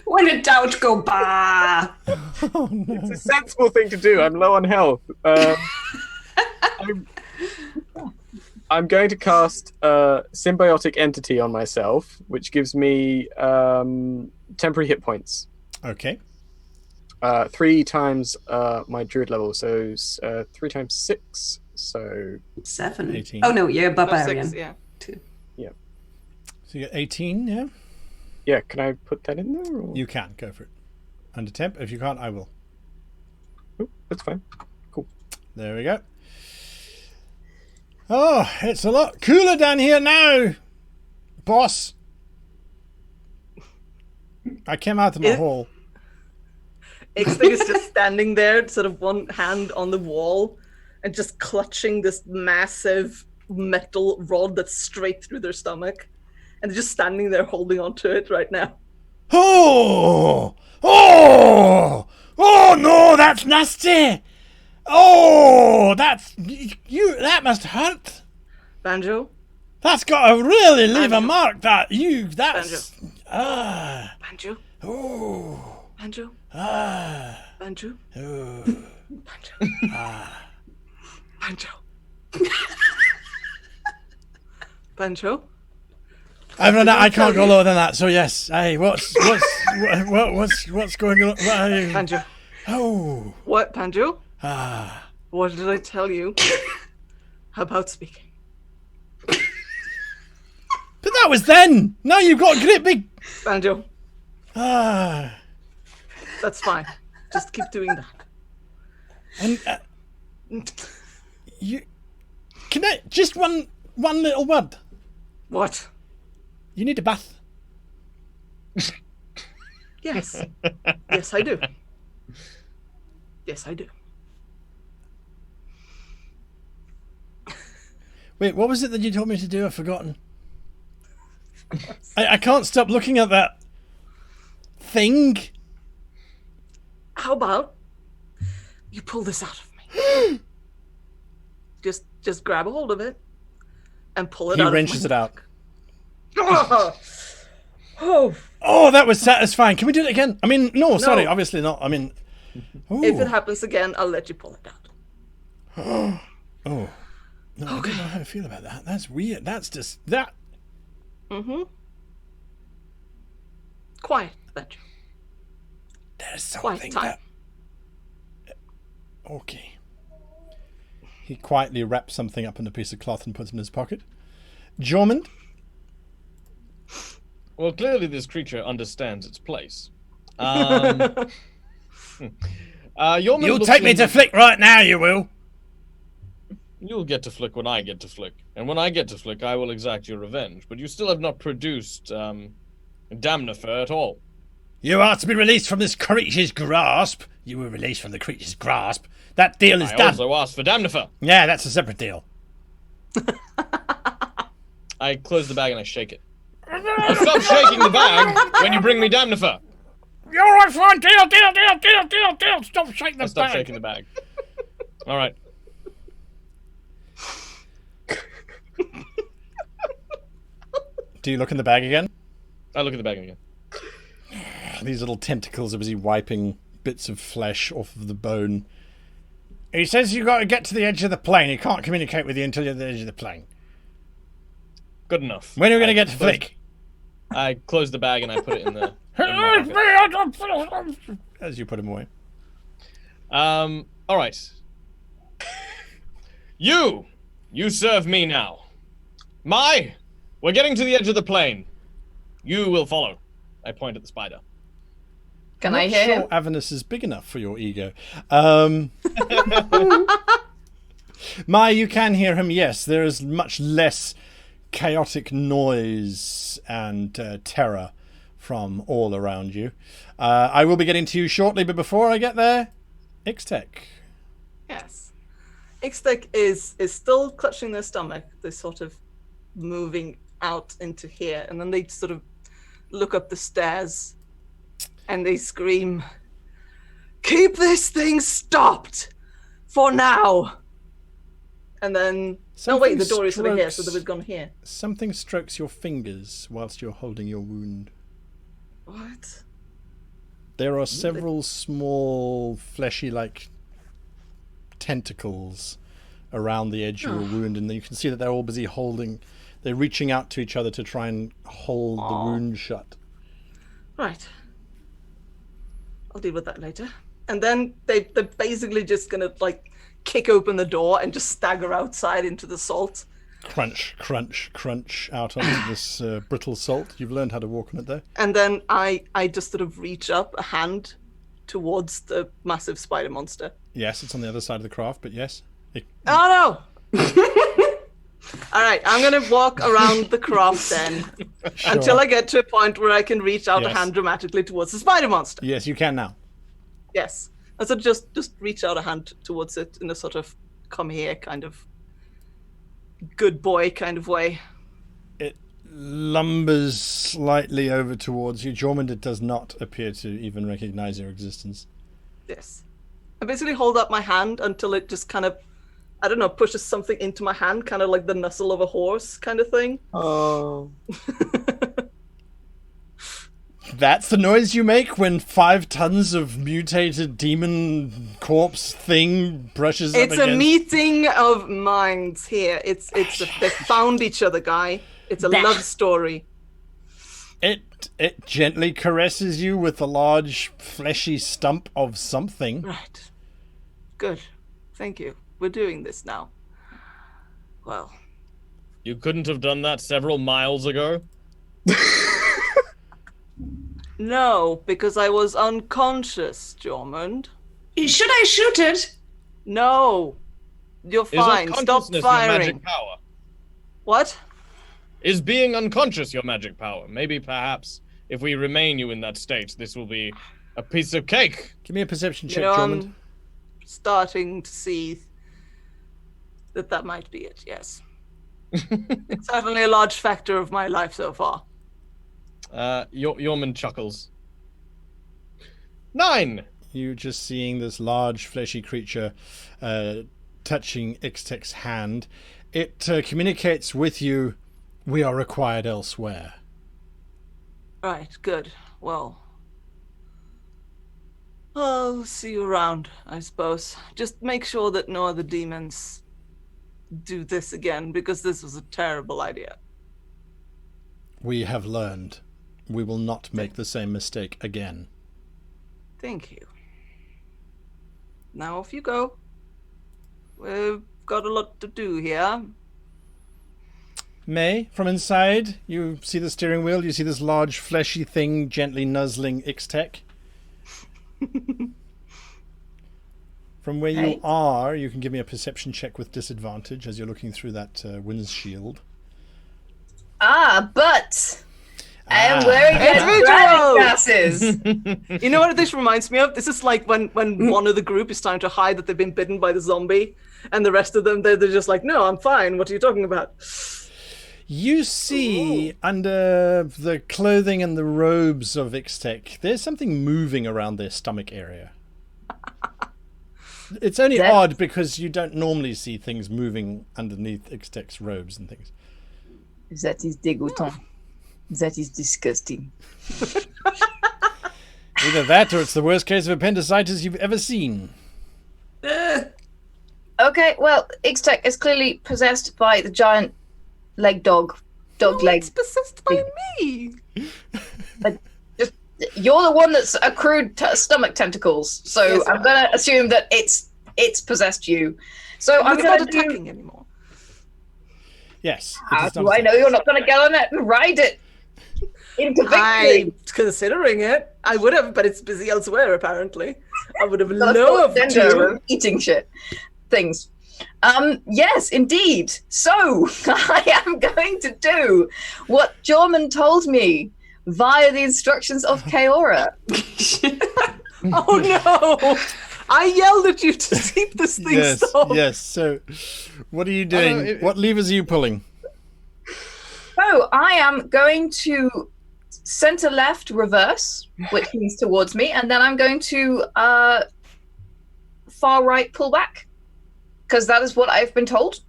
When in doubt, go bah. Oh no! It's a sensible thing to do. I'm low on health. I'm going to cast Symbiotic Entity on myself, which gives me temporary hit points. Okay. 3 times my druid level, so 3 times 6, so 7. 18. Oh no, you're a No, barbarian. 6, yeah. So you get 18, yeah? yeah. Can I put that in there? Or? You can go for it. Under temp. If you can't, I will. Oh, that's fine. There we go. Oh, it's a lot cooler down here now, boss. I came out of my hole. Ixting is just standing there, sort of one hand on the wall, and just clutching this massive metal rod that's straight through their stomach. And they're just standing there holding onto it right now. Oh! Oh! Oh no, that's nasty! Oh, that's you. That must hurt. Banjo? That's got to really leave a Banjo. mark. That's Banjo? oh Banjo? ah Banjo? oh. Banjo? Banjo? Banjo? I can't go lower than that. So yes, hey, what's going on? Banjo? Oh What, Banjo? ah. What did I tell you about speaking? But that was then. Now you've got a great big Banjo, ah. that's fine. Just keep doing that. And you can I just one little word. What? You need a bath. Yes. Yes, I do. Yes, I do. Wait, what was it that you told me to do? I've forgotten. I can't stop looking at that thing. How about you pull this out of me? just grab a hold of it and pull it He out. wrenches it out. Oh, Oh, that was satisfying. Can we do it again? I mean, no, sorry, obviously not. I mean, if it happens again, I'll let you pull it out. oh, no, I don't know how I feel about that. That's weird. That's just that. Mm-hmm. Quiet, Banjo. There's Quiet something time. that. Okay. He quietly wraps something up in a piece of cloth and puts it in his pocket. Jormund? Well, clearly this creature understands its place. You'll take me to Flick right now, you will. You'll get to Flick when I get to Flick. And when I get to Flick, I will exact your revenge. But you still have not produced, Damnifer at all. You are to be released from this creature's grasp. You were released from the creature's grasp. That deal is I done. also asked for Damnifer. Yeah, that's a separate deal. I close the bag and I shake it. I'll stop shaking the bag when you bring me Damnifer. You're all right, fine. Deal. Stop shaking the I stop bag. shaking the bag. All right. Do you look in the bag again? I look at the bag again. These little tentacles are busy wiping bits of flesh off of the bone. He says you got to get to the edge of the plane. He can't communicate with you until you're at the edge of the plane. Good enough. When are we going to get to Flick? I close the bag and I put it in the... As you put him away. All right. You serve me now. We're getting to the edge of the plane. You will follow. I point at the spider. Can I hear him? Avernus is big enough for your ego. You can hear him, yes. There is much less chaotic noise and terror from all around you. I will be getting to you shortly, but before I get there, Ixtec. Yes. Ixtec is still clutching their stomach. They're sort of moving out into here, and then they sort of look up the stairs and they scream, "Keep this thing stopped for now!" And then... Something the door is over here, strokes- so they was gone here. Something strokes your fingers whilst you're holding your wound. What? There are several small, fleshy-like tentacles around the edge of your wound, and you can see that they're all busy they're reaching out to each other to try and hold the wound shut. Right. I'll deal with that later. And then they're basically just gonna, like, kick open the door and just stagger outside into the salt. Crunch, crunch, crunch out onto this brittle salt. You've learned how to walk on it, though. And then I just sort of reach up a hand towards the massive spider monster. Yes, it's on the other side of the craft, but yes. Oh no! All right, I'm gonna walk around the craft then until I get to a point where I can reach out a Yes. hand dramatically towards the spider monster. Yes, you can now. Yes, and so just reach out a hand towards it in a sort of come here kind of good boy kind of way. It lumbers slightly over towards you. Jormund does not appear to even recognize your existence. Yes, I basically hold up my hand until it just kind of, I don't know, pushes something into my hand, kind of like the nuzzle of a horse kind of thing. Oh. That's the noise you make when 5 tons of mutated demon corpse thing brushes up It's against... a meeting of minds here. They found each other, guy. It's a love story. It gently caresses you with a large fleshy stump of something. Right. Good. Thank you. We're doing this now. Well. You couldn't have done that several miles ago? No, because I was unconscious, Jormund. Should I shoot it? No. You're fine. Is Stop unconsciousness your firing. magic power? What? Is being unconscious your magic power? Maybe, perhaps, if we remain you in that state, this will be a piece of cake. Give me a perception check, You know, Jormund. I'm starting to see that might be it, yes. It's certainly a large factor of my life so far. Yorman chuckles. 9! You're just seeing this large fleshy creature touching Ixtec's hand. It communicates with you, "We are required elsewhere." Right, good. Well, I'll see you around, I suppose. Just make sure that no other demons do this again, because this was a terrible idea. We have learned. We will not make the same mistake again. Thank you. Now off you go. We've got a lot to do here. May, from inside, you see the steering wheel, you see this large fleshy thing gently nuzzling Ixtec. From where you are, you can give me a perception check with disadvantage as you're looking through that windshield. But I am wearing Individual! glasses. You know what this reminds me of? This is like when one of the group is trying to hide that they've been bitten by the zombie, and the rest of them, they're just like, "No, I'm fine. What are you talking about?" You see, under the clothing and the robes of Ixtec, there's something moving around their stomach area. It's only odd because you don't normally see things moving underneath Ixtec's robes and things. That is dégoûtant. That is disgusting. Either that or it's the worst case of appendicitis you've ever seen. Okay, well, Ixtec is clearly possessed by the giant leg dog. Dog leg. It's possessed by me. You're the one that's accrued stomach tentacles, so Yes, I'm gonna assume that it's possessed you. So I'm It's not gonna do. attacking anymore. Yes. How do I know you're not gonna get on it and ride it into victory? I'm considering it. I would have, but it's busy elsewhere, apparently. I would have That's loved what Dendo to. of eating shit things. Yes, indeed. So I am going to do what Jorman told me via the instructions of Kaora. Oh no! I yelled at you to keep this thing Yes, stopped. yes. So, what are you doing? What levers are you pulling? So I am going to center left reverse, which means towards me, and then I'm going to far right pull back, because that is what I've been told,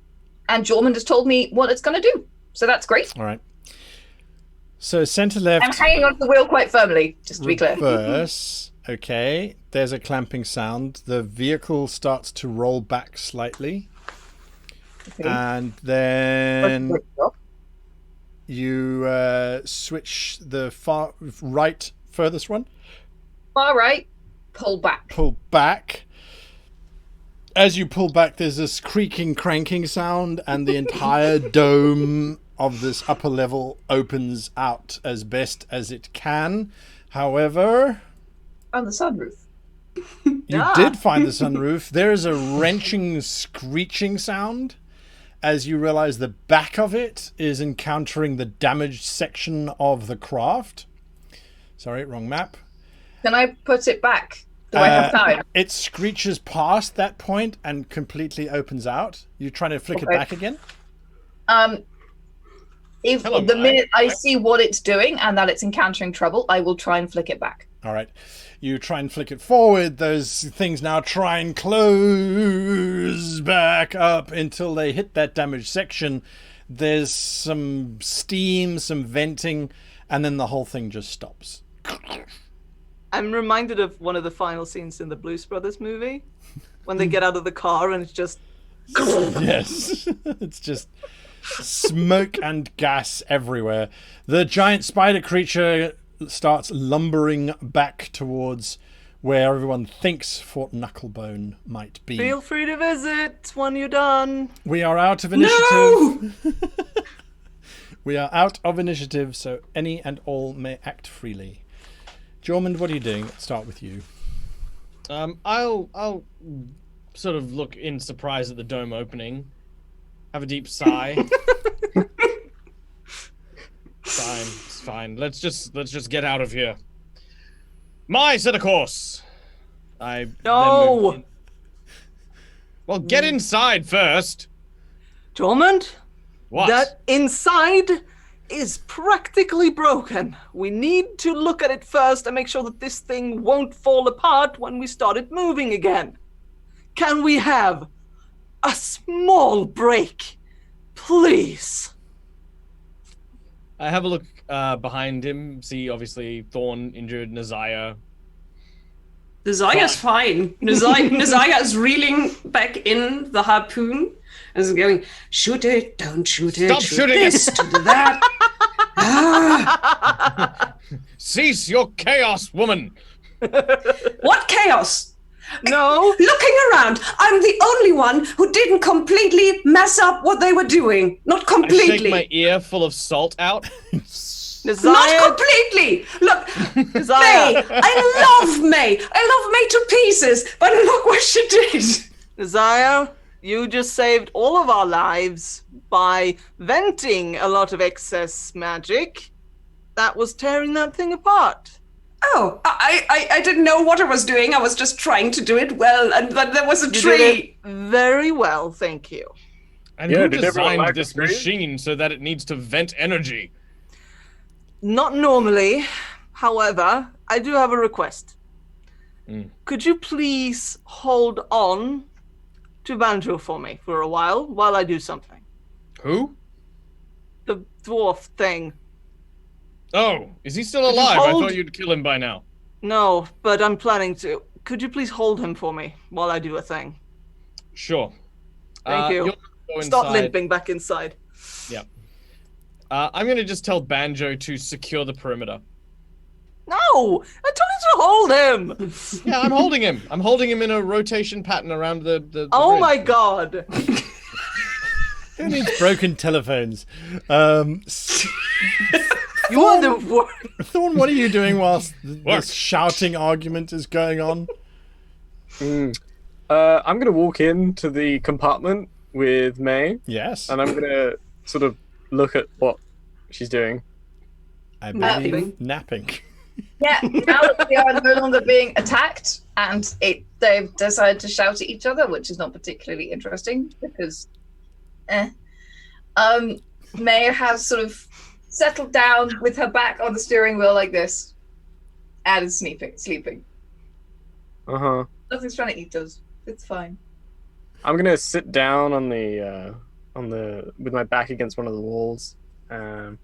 and Jorman has told me what it's going to do. So that's great. All right. So center left. I'm hanging onto the wheel quite firmly, just to be clear. Reverse. Okay. There's a clamping sound. The vehicle starts to roll back slightly, Okay. and then you switch the far right furthest one. Far right, pull back. Pull back. As you pull back, there's this creaking, cranking sound, and the entire dome of this upper level opens out as best as it can. However, On the sunroof. you did find the sunroof. There is a wrenching, screeching sound as you realize the back of it is encountering the damaged section of the craft. Sorry, wrong map. Can I put it back? Do I have time? It screeches past that point and completely opens out. You trying to flick it Okay. back again? If Hello, the Mike. minute I see what it's doing and that it's encountering trouble, I will try and flick it back. All right. You try and flick it forward. Those things now try and close back up until they hit that damaged section. There's some steam, some venting, and then the whole thing just stops. I'm reminded of one of the final scenes in the Blues Brothers movie when they get out of the car and it's just. Yes. It's just smoke and gas everywhere. The giant spider creature starts lumbering back towards where everyone thinks Fort Knucklebone might be. Feel free to visit when you're done. We are out of initiative. We are out of initiative, so any and all may act freely. Jormund, what are you doing? Let's start with you. I'll sort of look in surprise at the dome opening, have a deep sigh. Fine, it's fine. Let's just get out of here. My set a course. I then No! moved in. Well, get inside first. Drummond? What? That inside is practically broken. We need to look at it first and make sure that this thing won't fall apart when we start it moving again. Can we have a small break, please? I have a look behind him. See, obviously, Thorn injured, Nazaya. Nazaya's fine. Nazaya's reeling back in the harpoon and is going, shoot it, don't shoot it. Stop shoot shooting this, it. do that. Ah, Cease your chaos, woman. what chaos? No. Looking around, I'm the only one who didn't completely mess up what they were doing. Not I completely. shake my ear full of salt out. Desire. Not completely. Look, Desire. May. I love May. I love May to pieces. But look what she did. Desire, you just saved all of our lives by venting a lot of excess magic. That was tearing that thing apart. Oh, I didn't know what I was doing. I was just trying to do it well, but there was a You tree. did it very well, thank you. And Yeah, who did everyone designed like this the tree? machine so that it needs to vent energy? Not normally. However, I do have a request. Could you please hold on to Banjo for me for a while I do something? Who? The dwarf thing. Oh, is he still Could you alive? I hold- thought you'd kill him by now. No, but I'm planning to. Could you please hold him for me while I do a thing? Sure. Thank you. You'll go Stop inside. limping back inside. Yep. I'm gonna just tell Banjo to secure the perimeter. No! I told you to hold him! Yeah, I'm holding him. I'm holding him in a rotation pattern around the Oh bridge. my god! Who needs broken telephones? You are the worst. Thorn, what are you doing whilst this shouting argument is going on? I'm gonna walk into the compartment with May, Yes. and I'm gonna sort of look at what she's doing. I believe napping. Yeah, now that they are no longer being attacked and they've decided to shout at each other, which is not particularly interesting because May has sort of settled down with her back on the steering wheel like this and is sleeping. Uh-huh. Nothing's trying to eat us. It's fine. I'm gonna sit down on the with my back against one of the walls. I'm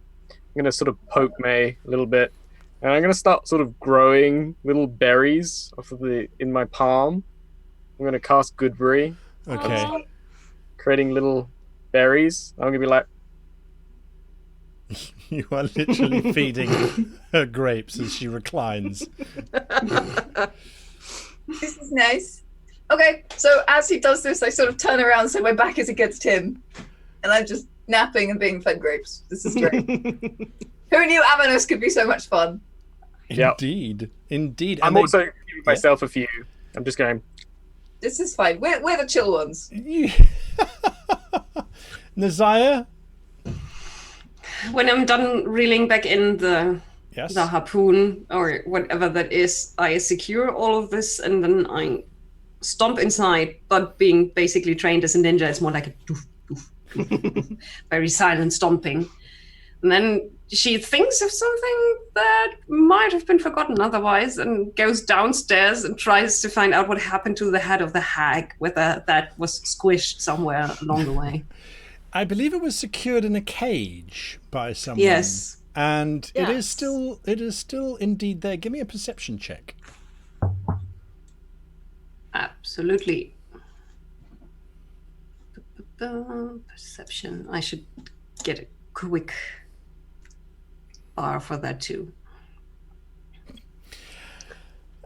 gonna sort of poke May a little bit, and I'm gonna start sort of growing little berries in my palm. I'm gonna cast Goodberry, Okay. creating little berries. I'm gonna be like, You are literally feeding her grapes as she reclines. This is nice. Okay, so as he does this, I sort of turn around so my back is against him. And I'm just napping and being fed grapes. This is great. Who knew Avernus could be so much fun? Yep. Indeed. I'm And also giving myself a few. I'm just going. This is fine. We're the chill ones. Nazaya? When I'm done reeling back in the Yes. harpoon or whatever that is, I secure all of this and then I stomp inside. But being basically trained as a ninja, it's more like a doof, doof, doof, doof, very silent stomping. And then she thinks of something that might have been forgotten otherwise and goes downstairs and tries to find out what happened to the head of the hag, whether that was squished somewhere along the way. I believe it was secured in a cage by someone. Yes. And it is Yes. still indeed there. Give me a perception check. Absolutely. Perception. I should get a quick bar for that too.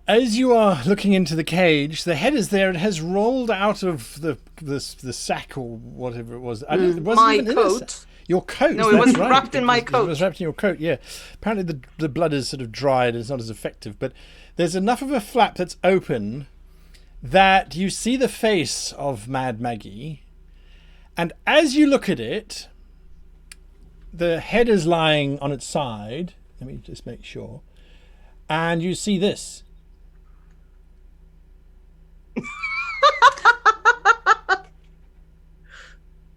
As you are looking into the cage, the head is there. It has rolled out of the sack or whatever it was. I don't, it wasn't My even in the coat. sack. Your coat. No, it was that's right. wrapped in my It coat. was wrapped in your coat. Yeah. Apparently the blood is sort of dried. It's not as effective. But there's enough of a flap that's open that you see the face of Mad Maggie, and as you look at it, the head is lying on its side. Let me just make sure. And you see this.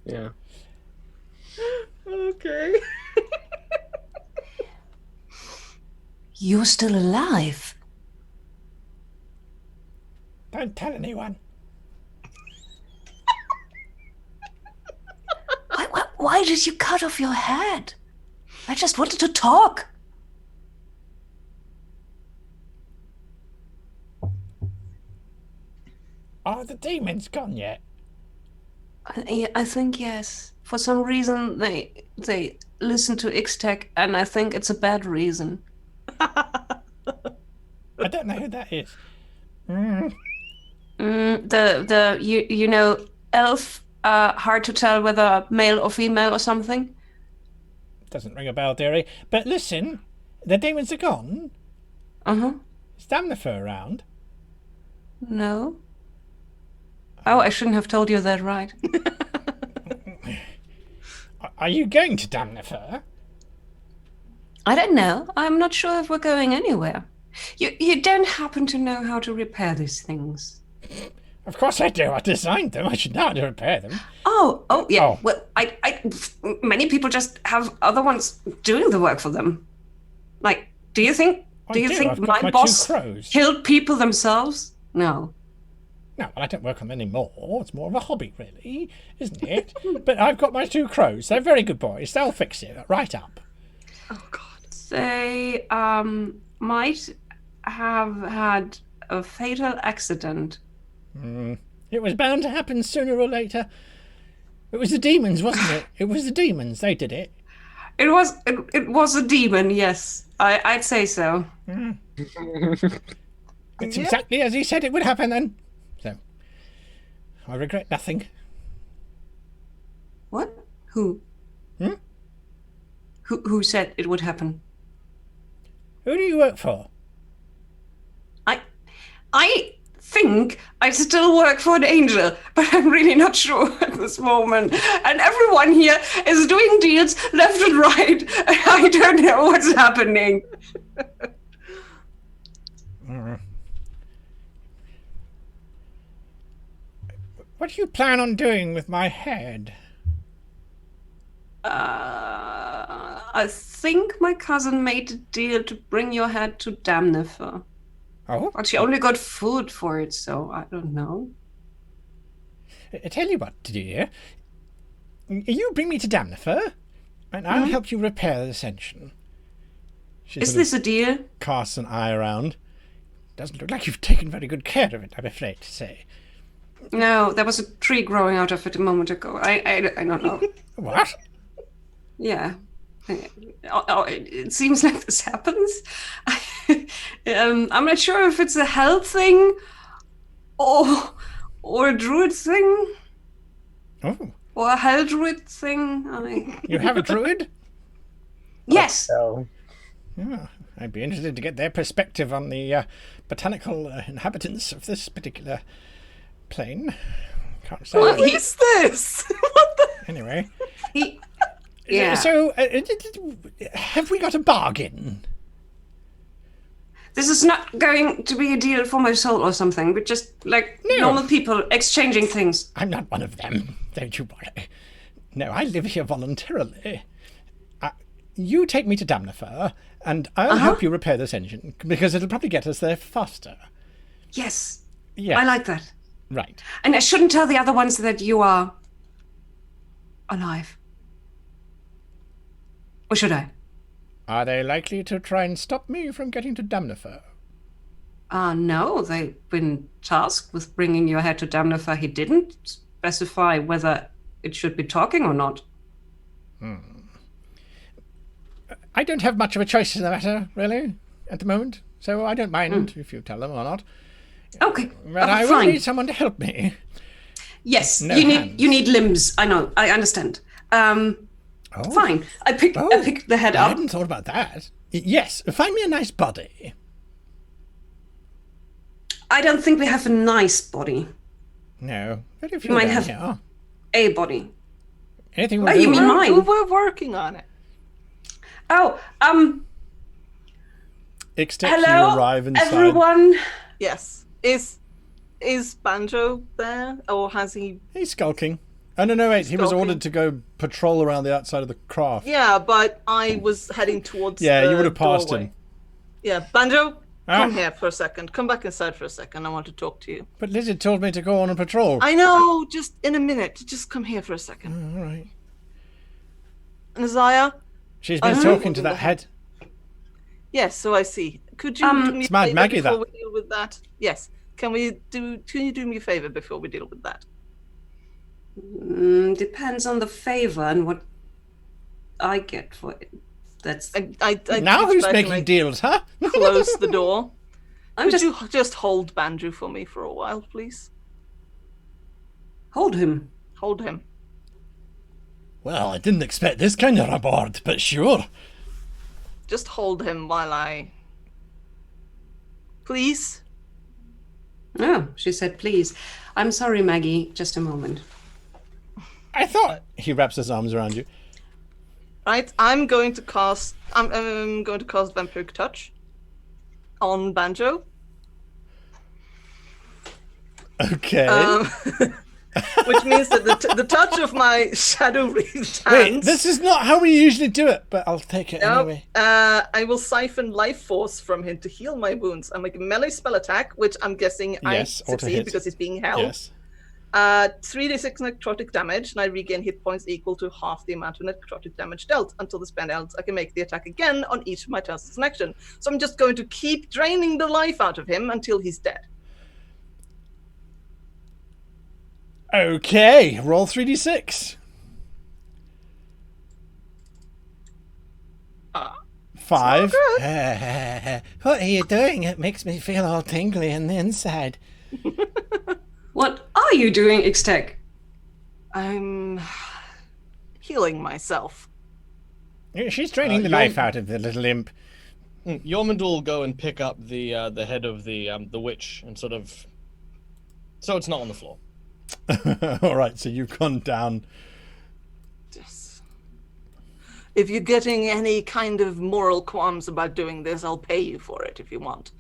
Yeah. Okay. You're still alive. Don't tell anyone. Why did you cut off your head? I just wanted to talk. Are the demons gone yet? I think yes. For some reason they listen to Ixtec, and I think it's a bad reason. I don't know who that is. You know, elf. Hard to tell whether male or female or something. Doesn't ring a bell, dearie. But listen, the demons are gone. Is Damnifer around? No. Oh, I shouldn't have told you that, right? Are you going to Damnifer? I don't know. I'm not sure if we're going anywhere. You don't happen to know how to repair these things? Of course I do. I designed them. I should know how to repair them. Oh, yeah. Oh. Well, many people just have other ones doing the work for them. Like, do you think I do. I've got my my boss 2 crows. killed people themselves? No. No, well, I don't work on them anymore. It's more of a hobby, really, isn't it? But I've got my 2 crows. They're very good boys. They'll fix it right up. Oh god. They might have had a fatal accident. It was bound to happen sooner or later. It was the demons, wasn't it? It was the demons. They did it. It was a demon, yes. I'd say so. It's exactly as he said it would happen then. So, I regret nothing. What? Who? Who said it would happen? Who do you work for? I think I still work for an angel, but I'm really not sure at this moment. And everyone here is doing deals left and right. I don't know what's happening. What do you plan on doing with my head? I think my cousin made a deal to bring your head to Damnifer. Oh? But she only got food for it, so I don't know. I tell you what, dear. You bring me to Damnifer, and I'll help you repair the ascension. Is this a deal? Casts an eye around. Doesn't look like you've taken very good care of it, I'm afraid to say. No, there was a tree growing out of it a moment ago. I don't know. What? Yeah. It seems like this happens. I'm not sure if it's a health thing or a druid thing. Oh. Or a hell druid thing. You have a druid? Yes. Oh. Oh, I'd be interested to get their perspective on the botanical inhabitants of this particular plane. Can't say. What is this? What the? Anyway. Yeah. So, have we got a bargain? This is not going to be a deal for my soul or something, but just like normal people exchanging things. I'm not one of them, don't you worry. No, I live here voluntarily. You take me to Damnifer, and I'll help you repair this engine, because it'll probably get us there faster. Yes. Yeah. I like that. Right. And I shouldn't tell the other ones that you are alive. Or should I? Are they likely to try and stop me from getting to Damnifer? No, they've been tasked with bringing your head to Damnifer. He didn't specify whether it should be talking or not. I don't have much of a choice in the matter, really, at the moment, so I don't mind if you tell them or not. Okay, But I will fine. need someone to help me. Yes, No you hands. need limbs. I know. I understand. Fine. I pick the head I up. hadn't thought about that. Yes, find me a nice body. I don't think we have a nice body. No, very few might down have- here. A body. Anything will Oh, do. you mean mine? We're working on it. Oh, Except hello, you arrive inside. everyone. Yes. Is Banjo there, or has he? He's skulking. Oh, no, wait. He was Skulking. ordered to go patrol around the outside of the craft. Yeah, but I was heading towards. Yeah, the you would have passed doorway. him. Yeah, Banjo, Ah. come here for a second. Come back inside for a second. I want to talk to you. But Lizard told me to go on a patrol. I know. Just in a minute. Just come here for a second. All right. Nazaya. She's been talking to that head. Yes, so I see. Could you do me It's a Mad favor Maggie, before that. we deal with that? Yes. Can you do me a favor before we deal with that? Depends on the favor and what I get for it. That's. I Now reach who's back and making I deals, huh? close the door. I'm Could just you just hold Banjo for me for a while, please? hold him. Hold him. Well, I didn't expect this kind of reward, but sure. Just hold him while I. Please? Oh, she said, please. I'm sorry, Maggie. Just a moment. I thought he wraps his arms around you. Right, I'm going to cast. I'm going to cast Vampiric Touch on Banjo. Okay. Which means that the touch of my shadow wreathed Wait, hands. this is not how we usually do it, but I'll take it Nope. anyway. I will siphon life force from him to heal my wounds. I make a melee spell attack, which I'm guessing Yes, I auto succeed hit. because he's being held. Yes. 3d6 necrotic damage, and I regain hit points equal to half the amount of necrotic damage dealt. Until the spell ends, I can make the attack again on each of my turns as an action. So I'm just going to keep draining the life out of him until he's dead. Okay, roll 3d6. 5. What are you doing? It makes me feel all tingly in the inside. What are you doing, Ixtec? I'm healing myself. She's draining the life out of the little imp. Yormund will go and pick up the head of the witch and sort of, so it's not on the floor. All right, so you've gone down. Yes. If you're getting any kind of moral qualms about doing this, I'll pay you for it if you want.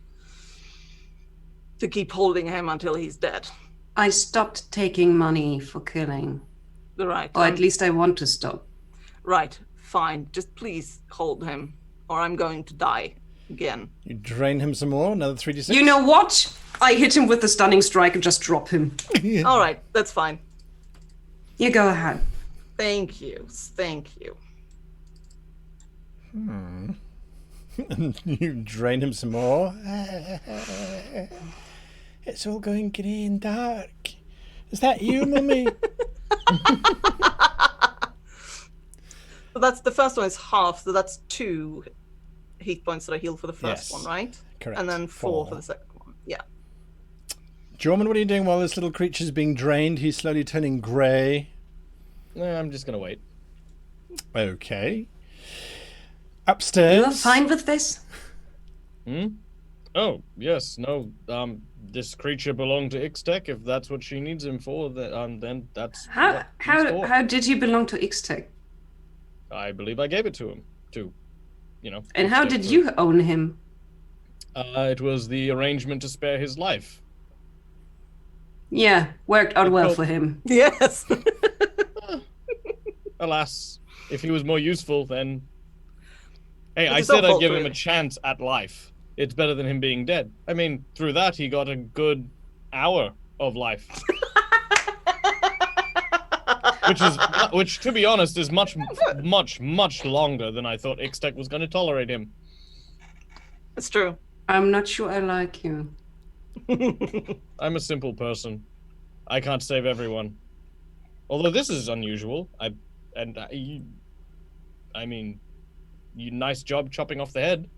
To keep holding him until he's dead. I stopped taking money for killing. Right. Or at least I want to stop. Right, fine. Just please hold him, or I'm going to die again. You drain him some more, another 3d6. You know what? I hit him with the stunning strike and just drop him. All right, that's fine. You go ahead. Thank you. Thank you. You drain him some more. It's all going grey and dark. Is that you, Mummy? So that's the first one is half, so that's 2 hit points that I heal for the first one, right? Correct. And then 4 for the second one. Yeah. Jorman, what are you doing while this little creature's being drained? He's slowly turning grey. I'm just gonna wait. Okay. Upstairs. You're fine with this? Oh, yes, no, this creature belonged to Ixtec. If that's what she needs him for, then that's what he's for. How did he belong to Ixtec? I believe I gave it to him, And how Ixtec did for- you own him? It was the arrangement to spare his life. Yeah, worked out well felt- for him. Yes. Alas, if he was more useful, then... Hey, I his own said I'd fault, give him a really. chance at life. It's better than him being dead. I mean, through that, he got a good hour of life. Which, to be honest, is much, much, much longer than I thought Ixtec was going to tolerate him. It's true. I'm not sure I like you. I'm a simple person. I can't save everyone. Although this is unusual. Nice job chopping off the head.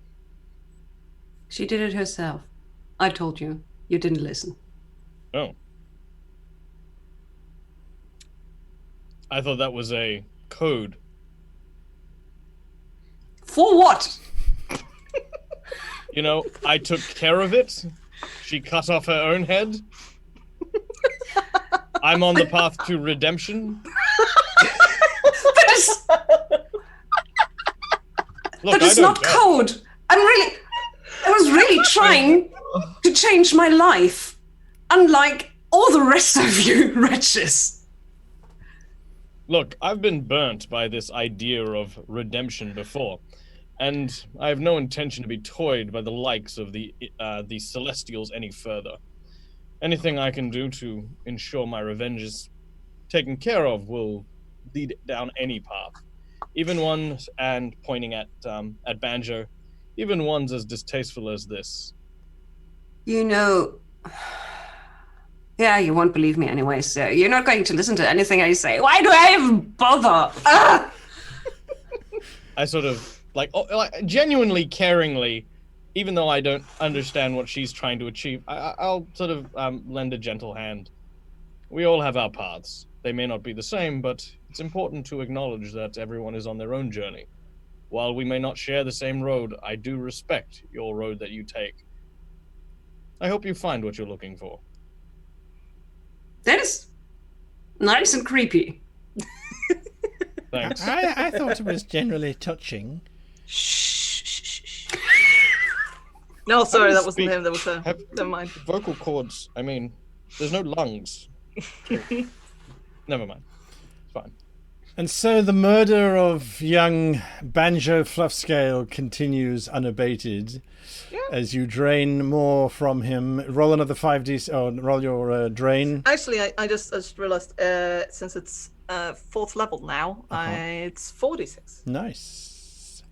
She did it herself. I told you. You didn't listen. Oh. I thought that was a code. For what? I took care of it. She cut off her own head. I'm on the path to redemption. Look, That is not code. I was really trying to change my life. Unlike all the rest of you wretches. Look, I've been burnt by this idea of redemption before, and I have no intention to be toyed by the likes of the Celestials any further. Anything I can do to ensure my revenge is taken care of will lead down any path, even ones, and pointing at Banjo, even ones as distasteful as this. Yeah, you won't believe me anyway, so you're not going to listen to anything I say. Why do I even bother? Ah! I sort of, genuinely caringly, even though I don't understand what she's trying to achieve, I'll sort of lend a gentle hand. We all have our paths. They may not be the same, but it's important to acknowledge that everyone is on their own journey. While we may not share the same road, I do respect your road that you take. I hope you find what you're looking for. That is nice and creepy. Thanks. I thought it was generally touching. Shh. No, sorry, that wasn't him. That was her. Never mind. Vocal cords, there's no lungs. Never mind. It's fine. And so the murder of young Banjo Fluffscale continues unabated as you drain more from him. Roll another 5d. Oh, roll your drain. Actually, I just realized since it's 4th level now, it's 46. Nice.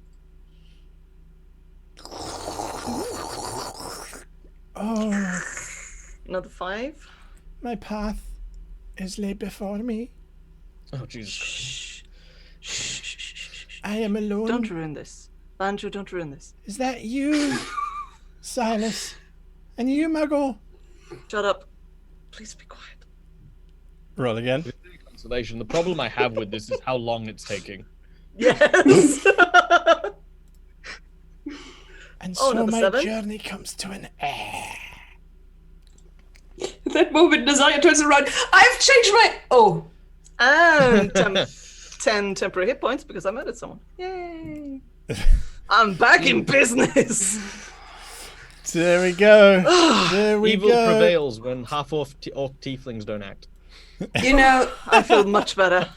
Oh, Another 5. my path is laid before me. Oh, Jesus. Shh. Shh. Shh. Shh. Shh. I am alone. Don't ruin this. Banjo, don't ruin this. Is that you, Silas? And you, Muggle? Shut up. Please be quiet. Roll again. Consolation. The problem I have with this is how long it's taking. Yes. And Oh, so number my 7? journey comes to an end. At that moment, Desire turns around. I've changed my. Oh. And 10 temporary hit points because I murdered someone. Yay. I'm back in business. There we go. There we Evil go. prevails when half-orc tieflings don't act. You know, I feel much better.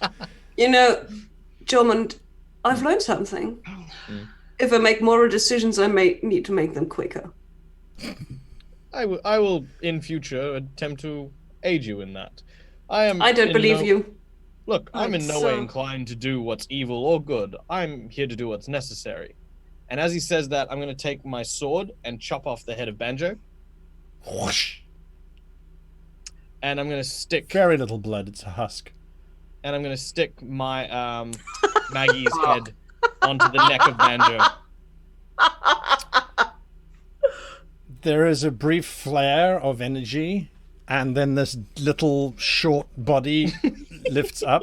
Jormund, I've learned something. If I make moral decisions, I may need to make them quicker. I will in future attempt to aid you in that. I don't believe you. Look, I'm in no way So- inclined to do what's evil or good. I'm here to do what's necessary. And as he says that, I'm going to take my sword and chop off the head of Banjo. Whoosh. And I'm going to stick. Very little blood. It's a husk. And I'm going to stick my Maggie's head onto the neck of Banjo. There is a brief flare of energy, and then this little short body lifts up.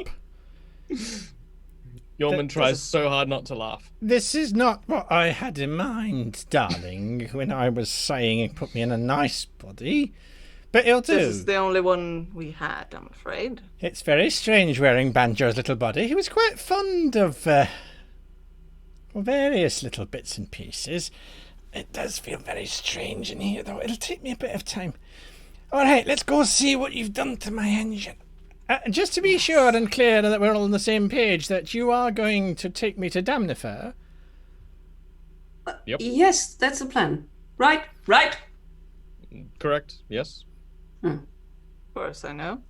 Yeoman tries so hard not to laugh. This is not what I had in mind, darling, when I was saying it put me in a nice body. But it'll do. This is the only one we had, I'm afraid. It's very strange wearing Banjo's little body. He was quite fond of various little bits and pieces. It does feel very strange in here, though. It'll take me a bit of time. All right, let's go see what you've done to my engine. Just to be sure and clear that we're all on the same page, that you are going to take me to Damnifer. Yep. Yes, that's the plan. Right. Correct? Yes? Of course, I know.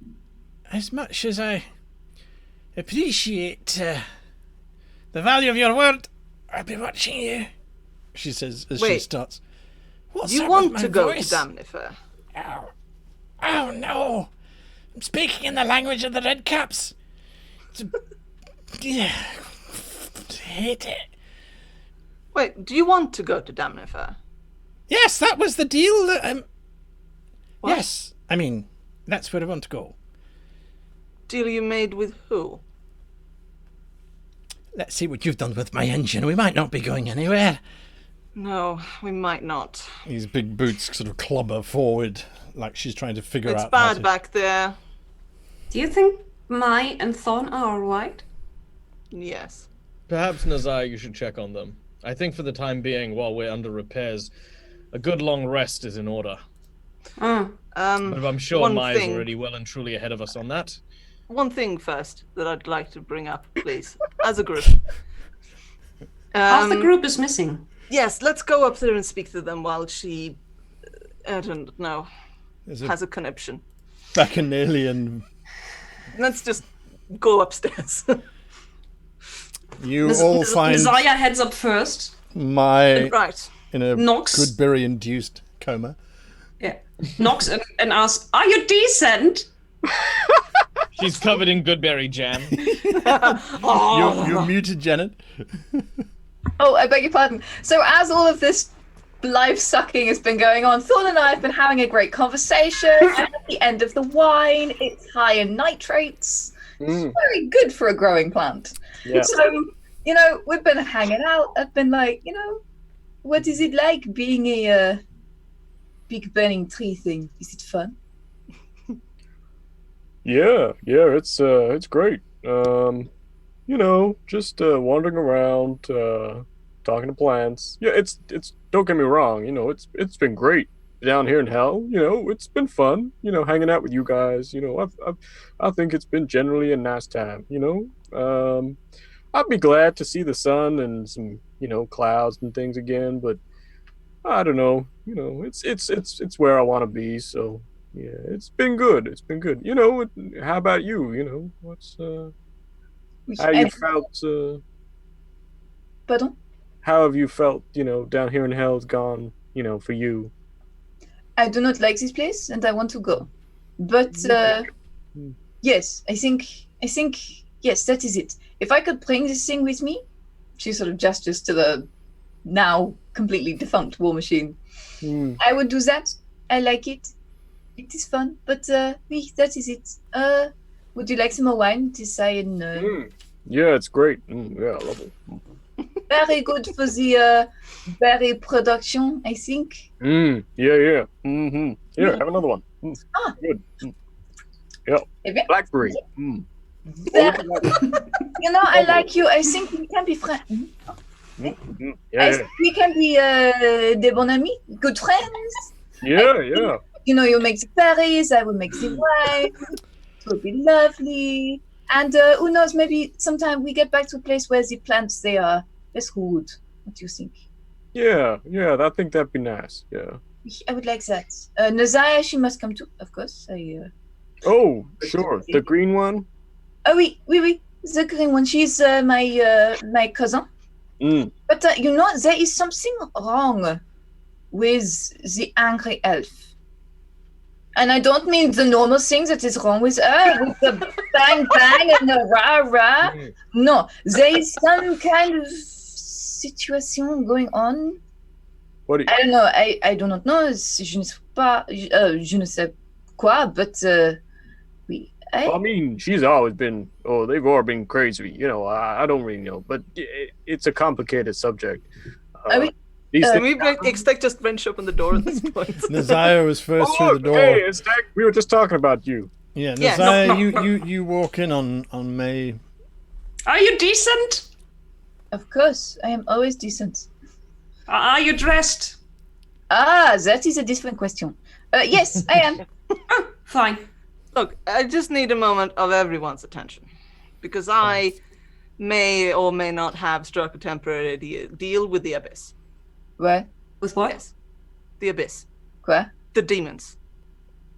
As much as I appreciate the value of your word, I'll be watching you, she says as she Wait. starts. What's Do you up want with my to go voice? to Damnifer? Ow. Oh, no. I'm speaking in the language of the Redcaps. Yeah. Hate it. Wait, do you want to go to Damnifer? Yes, that was the deal. What? Yes. I mean, that's where I want to go. Deal you made with who? Let's see what you've done with my engine. We might not be going anywhere. No, we might not. These big boots sort of clobber forward like she's trying to figure It's out how bad to... back there. Do you think Mai and Thorn are alright? Yes. Perhaps, Nazar, you should check on them. I think for the time being, while we're under repairs, a good long rest is in order. Oh. But I'm sure one Mai is thing- already well and truly ahead of us on that. One thing first that I'd like to bring up, please, as a group. Half the group is missing. Yes, let's go up there and speak to them while she, I don't know, There's has a conniption. bacchanalian. Let's just go upstairs. You all find Desire heads up first. my Right. in a Nox. Goodberry-induced coma. Yeah. Knocks and asks, "Are you decent?" She's covered in goodberry jam. You're muted, Janet. Oh, I beg your pardon. So as all of this life sucking has been going on, Thorn and I have been having a great conversation. I'm at the end of the wine. It's high in nitrates. It's very good for a growing plant. Yeah. So, we've been hanging out. I've been like, what is it like being a big burning tree thing? Is it fun? Yeah, it's great. Just wandering around, talking to plants. Yeah, it's don't get me wrong, it's been great. down here in hell. You know, it's been fun. You know, hanging out with you guys. You know, I think it's been generally a nice time. You know, I'd be glad to see the sun and some, you know, clouds and things again. But I don't know. You know, it's where I want to be. So yeah, it's been good. It's been good. You know, how about you? You know, what's how you felt? Pardon? How have you felt? You know, down here in hell's gone. You know, for you. I do not like this place, and I want to go. But yes, I think yes, that is it. If I could bring this thing with me, she sort of gestures to the now completely defunct war machine. I would do that. I like it. It is fun. But that is it. Would you like some more wine? Yeah, it's great. Yeah, I love it. Very good for the berry production, I think. Yeah. Mm-hmm. Here, have another one. Good. Yeah. Blackberry. You know, I like you. I think we can be friends. I think we can be des bons amis, good friends. Yeah. You know, you make the berries, I will make the wine. It will be lovely. And who knows, maybe sometime we get back to a place where the plants, they are less rude. What do you think? Yeah, I think that'd be nice. Yeah. I would like that. Nazaya, she must come too, of course. Oh, sure. The green one? Oh, oui. The green one. She's my cousin. But, you know, there is something wrong with the angry elf. And I don't mean the normal thing that is wrong with her, with the bang bang and the rah rah. No, there is some kind of situation going on. What? I don't know. I do not know. Je ne sais pas. Je ne sais quoi. But oui. I mean, she's always been. Oh, they've all been crazy. You know, I don't really know, but it's a complicated subject. Can we expect just Winch open the door at this point? Nazaya was first through the door. Hey, we were just talking about you. Yeah, Nazaya, you walk in on May. Are you decent? Of course, I am always decent. Are you dressed? That is a different question. Yes, I am. Oh, fine. Look, I just need a moment of everyone's attention. Because I may or may not have struck a temporary deal with the Abyss. What? With what? Yes. The Abyss. What? The demons.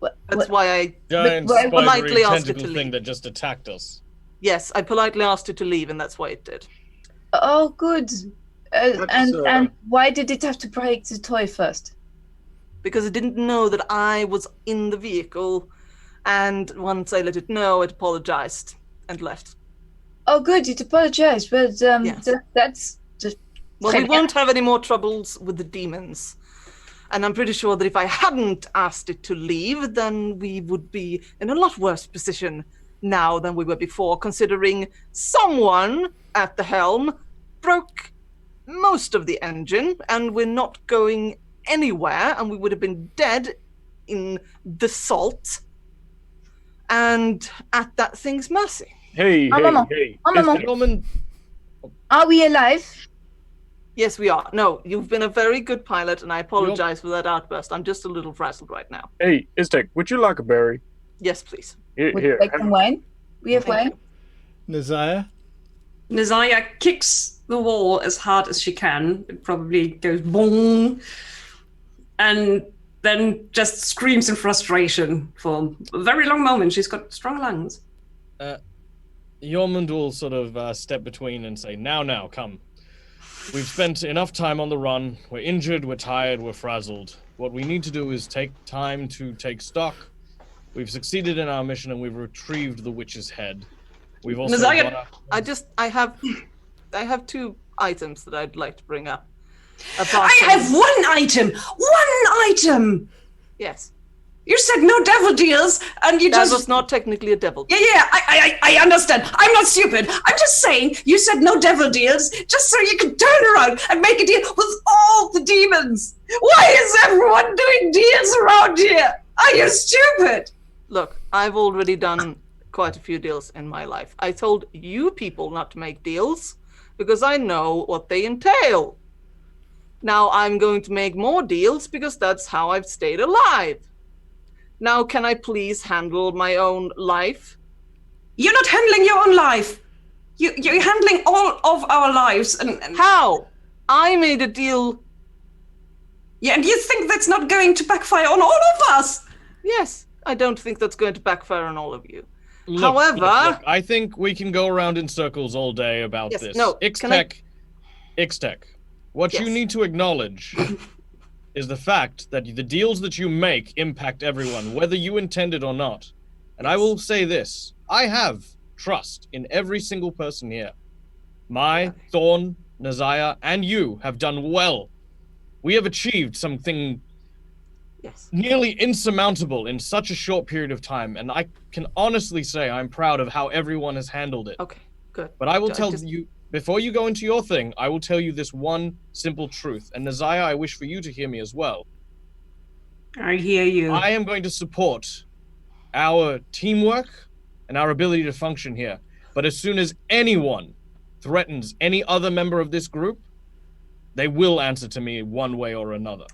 What? That's why I Giant politely spidery asked her to tentacle leave. thing that just attacked us. Yes, I politely asked her to leave, and that's why it did. Oh, good. And why did it have to break the toy first? Because it didn't know that I was in the vehicle, and once I let it know, it apologized and left. Oh, good. It apologized, but Yes. that's just. Well, we won't have any more troubles with the demons. And I'm pretty sure that if I hadn't asked it to leave, then we would be in a lot worse position now than we were before, considering someone at the helm broke most of the engine, and we're not going anywhere, and we would have been dead in the salt and at that thing's mercy. Hey. Woman, Are we alive? Yes, we are. No, you've been a very good pilot, and I apologize for that outburst. I'm just a little frazzled right now. Hey, Iztek, would you like a berry? Yes, please. Would you like some wine? We have Thank wine. Nazaya? Nazaya kicks the wall as hard as she can. It probably goes boom. And then just screams in frustration for a very long moment. She's got strong lungs. Yormund will sort of step between and say, Now, come. We've spent enough time on the run. We're injured, we're tired, we're frazzled. What we need to do is take time to take stock. We've succeeded in our mission, and we've retrieved the witch's head. We've also Nazaya, I have two items that I'd like to bring up. I have one item! One item! Yes. You said no devil deals, and you That just... was not technically a devil. Yeah, I understand. I'm not stupid. I'm just saying, you said no devil deals, just so you could turn around and make a deal with all the demons. Why is everyone doing deals around here? Are you stupid? Look, I've already done quite a few deals in my life. I told you people not to make deals because I know what they entail. Now I'm going to make more deals because that's how I've stayed alive. Now, can I please handle my own life? You're not handling your own life. You're handling all of our lives. And How? I made a deal. yeah, and you think that's not going to backfire on all of us? Yes, I don't think that's going to backfire on all of you. Look, However- look, I think we can go around in circles all day about Yes, this. no, can I- Ixtech, what you Yes. need to acknowledge is the fact that the deals that you make impact everyone, whether you intend it or not. And I will say this, I have trust in every single person here. Thorn, Naziah, and you have done well. We have achieved something Yes. nearly insurmountable in such a short period of time, and I can honestly say I'm proud of how everyone has handled it. Okay, good. But I will I tell just- you, before you go into your thing, I will tell you this one simple truth. And Naziah, I wish for you to hear me as well. I hear you. I am going to support our teamwork and our ability to function here. But as soon as anyone threatens any other member of this group, they will answer to me one way or another.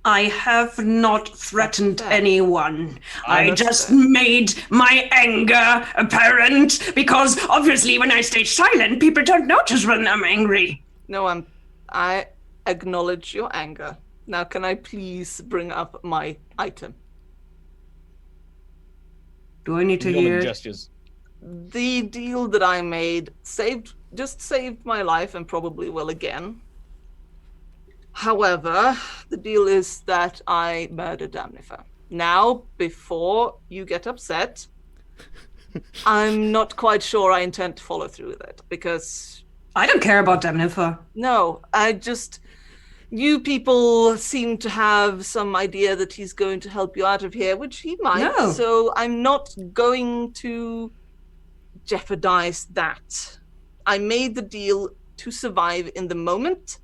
I have not threatened That's fair. anyone. I that's just fair. made my anger apparent because obviously when I stay silent, people don't notice when I'm angry. No, I acknowledge your anger. Now, can I please bring up my item? Do I need to Yeoman hear it? gestures. The deal that I made saved my life and probably will again. However, the deal is that I murdered Damnifer. Now, before you get upset, I'm not quite sure I intend to follow through with it because I don't care about Damnifer. no, you people seem to have some idea that he's going to help you out of here, which he might. No. So I'm not going to jeopardize that. I made the deal to survive in the moment.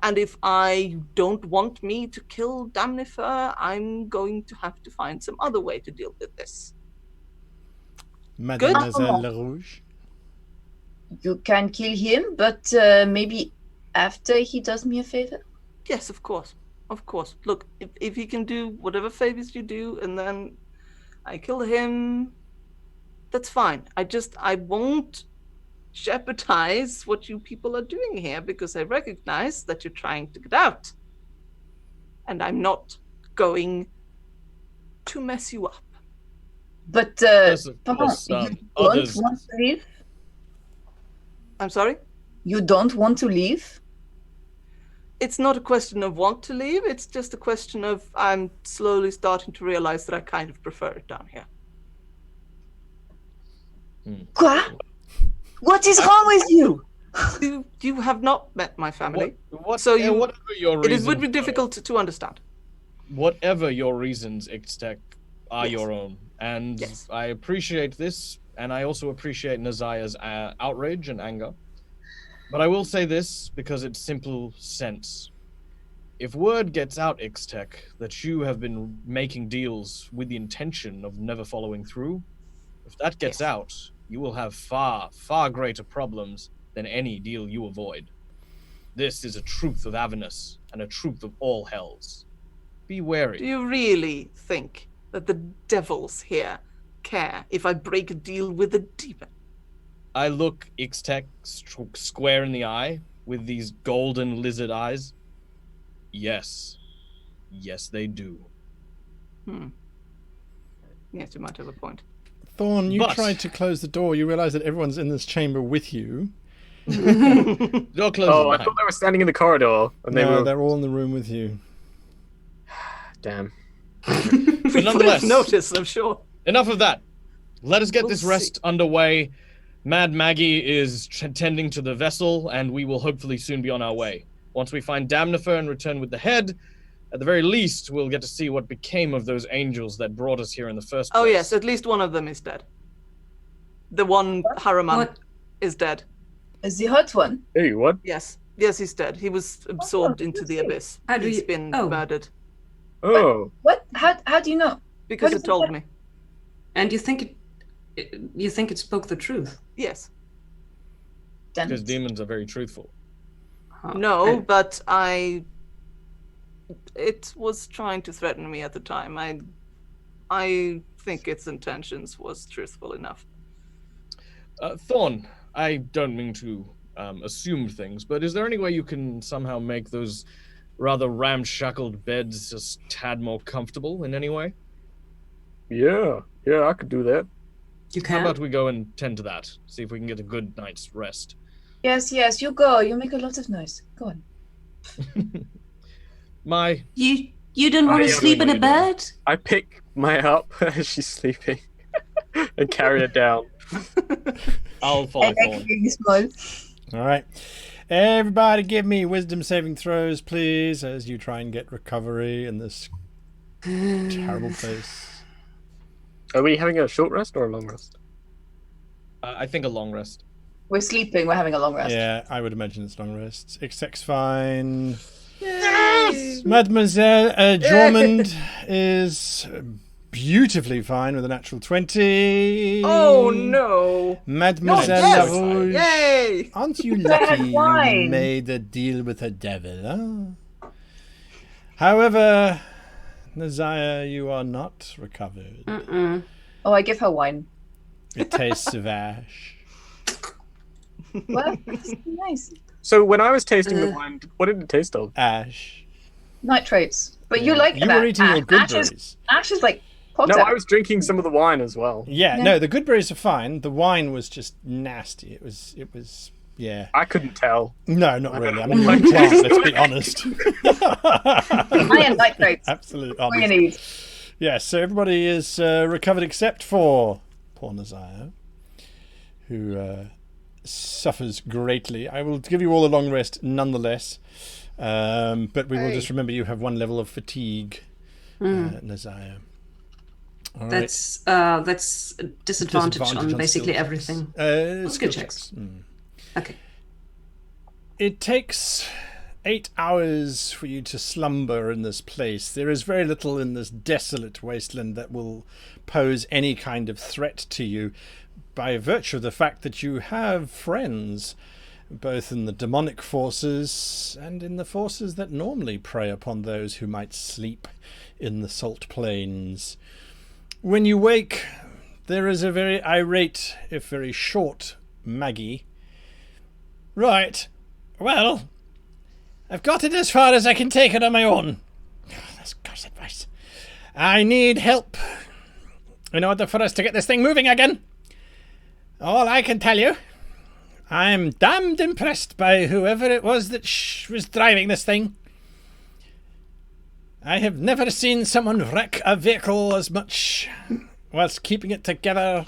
And if I don't want me to kill Damnifer, I'm going to have to find some other way to deal with this. Mademoiselle Rouge. You can kill him, but maybe after he does me a favor. Yes, of course. Of course. Look, if he can do whatever favors you do and then I kill him, that's fine. I won't jeopardize what you people are doing here because I recognize that you're trying to get out. And I'm not going to mess you up. But Yes, of come on, course, you don't others- want to leave? I'm sorry? You don't want to leave? It's not a question of want to leave, it's just a question of I'm slowly starting to realize that I kind of prefer it down here. Quoi? What is wrong with you? You have not met my family. So you- whatever your It reasons, would be difficult to understand. Whatever your reasons, Ixtech, are Yes. your own. And Yes. I appreciate this, and I also appreciate Naziah's outrage and anger. But I will say this, because it's simple sense. If word gets out, Ixtech, that you have been making deals with the intention of never following through, if that gets Yes. out, you will have far, far greater problems than any deal you avoid. This is a truth of Avernus, and a truth of all hells. Be wary. Do you really think that the devils here care if I break a deal with a demon? I look Ixtech square in the eye with these golden lizard eyes. Yes. Yes, they do. Yes, you might have a point. Thorn, you But- tried to close the door. You realize that everyone's in this chamber with you. Door closes Oh, I behind. thought they were standing in the corridor. And they No, were... they're all in the room with you. Damn. But nonetheless, Notice, I'm sure. enough of that. Let us get We'll this rest underway. Mad Maggie is tending to the vessel, and we will hopefully soon be on our way. Once we find Damnifer and return with the head, at the very least, we'll get to see what became of those angels that brought us here in the first place. Oh yes, at least one of them is dead. The one Haraman What? is dead. Is the hot one? Hey, what? Yes, he's dead. He was absorbed into the abyss. How do He's you- been oh. murdered Oh. What? How do you know? because What it is told that? me. And you think it spoke the truth? Yes. Damn Because it. demons are very truthful. Huh. No, And- but I it was trying to threaten me at the time. I think its intentions was truthful enough. Thorn, I don't mean to assume things, but is there any way you can somehow make those rather ramshackled beds just tad more comfortable in any way? Yeah, I could do that. You How can. about we go and tend to that? See if we can get a good night's rest. Yes, you go. You make a lot of noise. Go on. My You didn't want I to am sleep in a doing what bed? I pick Maya up as she's sleeping and carry her down. I'll follow Thorn. All right. Everybody give me wisdom saving throws, please, as you try and get recovery in this terrible place. Are we having a short rest or a long rest? I think a long rest. We're sleeping. We're having a long rest. Yeah, I would imagine it's long rest. Exec's fine. Yes! Mademoiselle Jormund is beautifully fine with a natural 20. Oh no! Mademoiselle Yes! LaRouge. Yay! Aren't you lucky you wine. made a deal with a devil, huh? However, Nazaya, you are not recovered. Mm-mm. Oh, I give her wine. It tastes of ash. Well, it's nice. So when I was tasting the wine, what did it taste of? Ash. Nitrates. But you like You that. were eating your good ash is, berries. ash is like potter. No, I was drinking some of the wine as well. Yeah, Yeah. no, the good berries are fine. The wine was just nasty. It was, yeah. I couldn't tell. No, not really. I mean, you're a plant, let's be honest. Iron nitrates. Absolutely All you honest. need. Yes, so everybody is recovered except for poor Nazaya, who suffers greatly. I will give you all a long rest nonetheless, but we will just remember you have one level of fatigue, Nazaya. All right. That's a disadvantage on basically skill everything. checks. skill checks. Okay. It takes 8 hours for you to slumber in this place. There is very little in this desolate wasteland that will pose any kind of threat to you by virtue of the fact that you have friends, both in the demonic forces and in the forces that normally prey upon those who might sleep in the salt plains. When you wake, there is a very irate, if very short, Maggie. Right. Well, I've got it as far as I can take it on my own. That's God's advice. I need help in order for us to get this thing moving again. All I can tell you, I'm damned impressed by whoever it was that was driving this thing. I have never seen someone wreck a vehicle as much whilst keeping it together.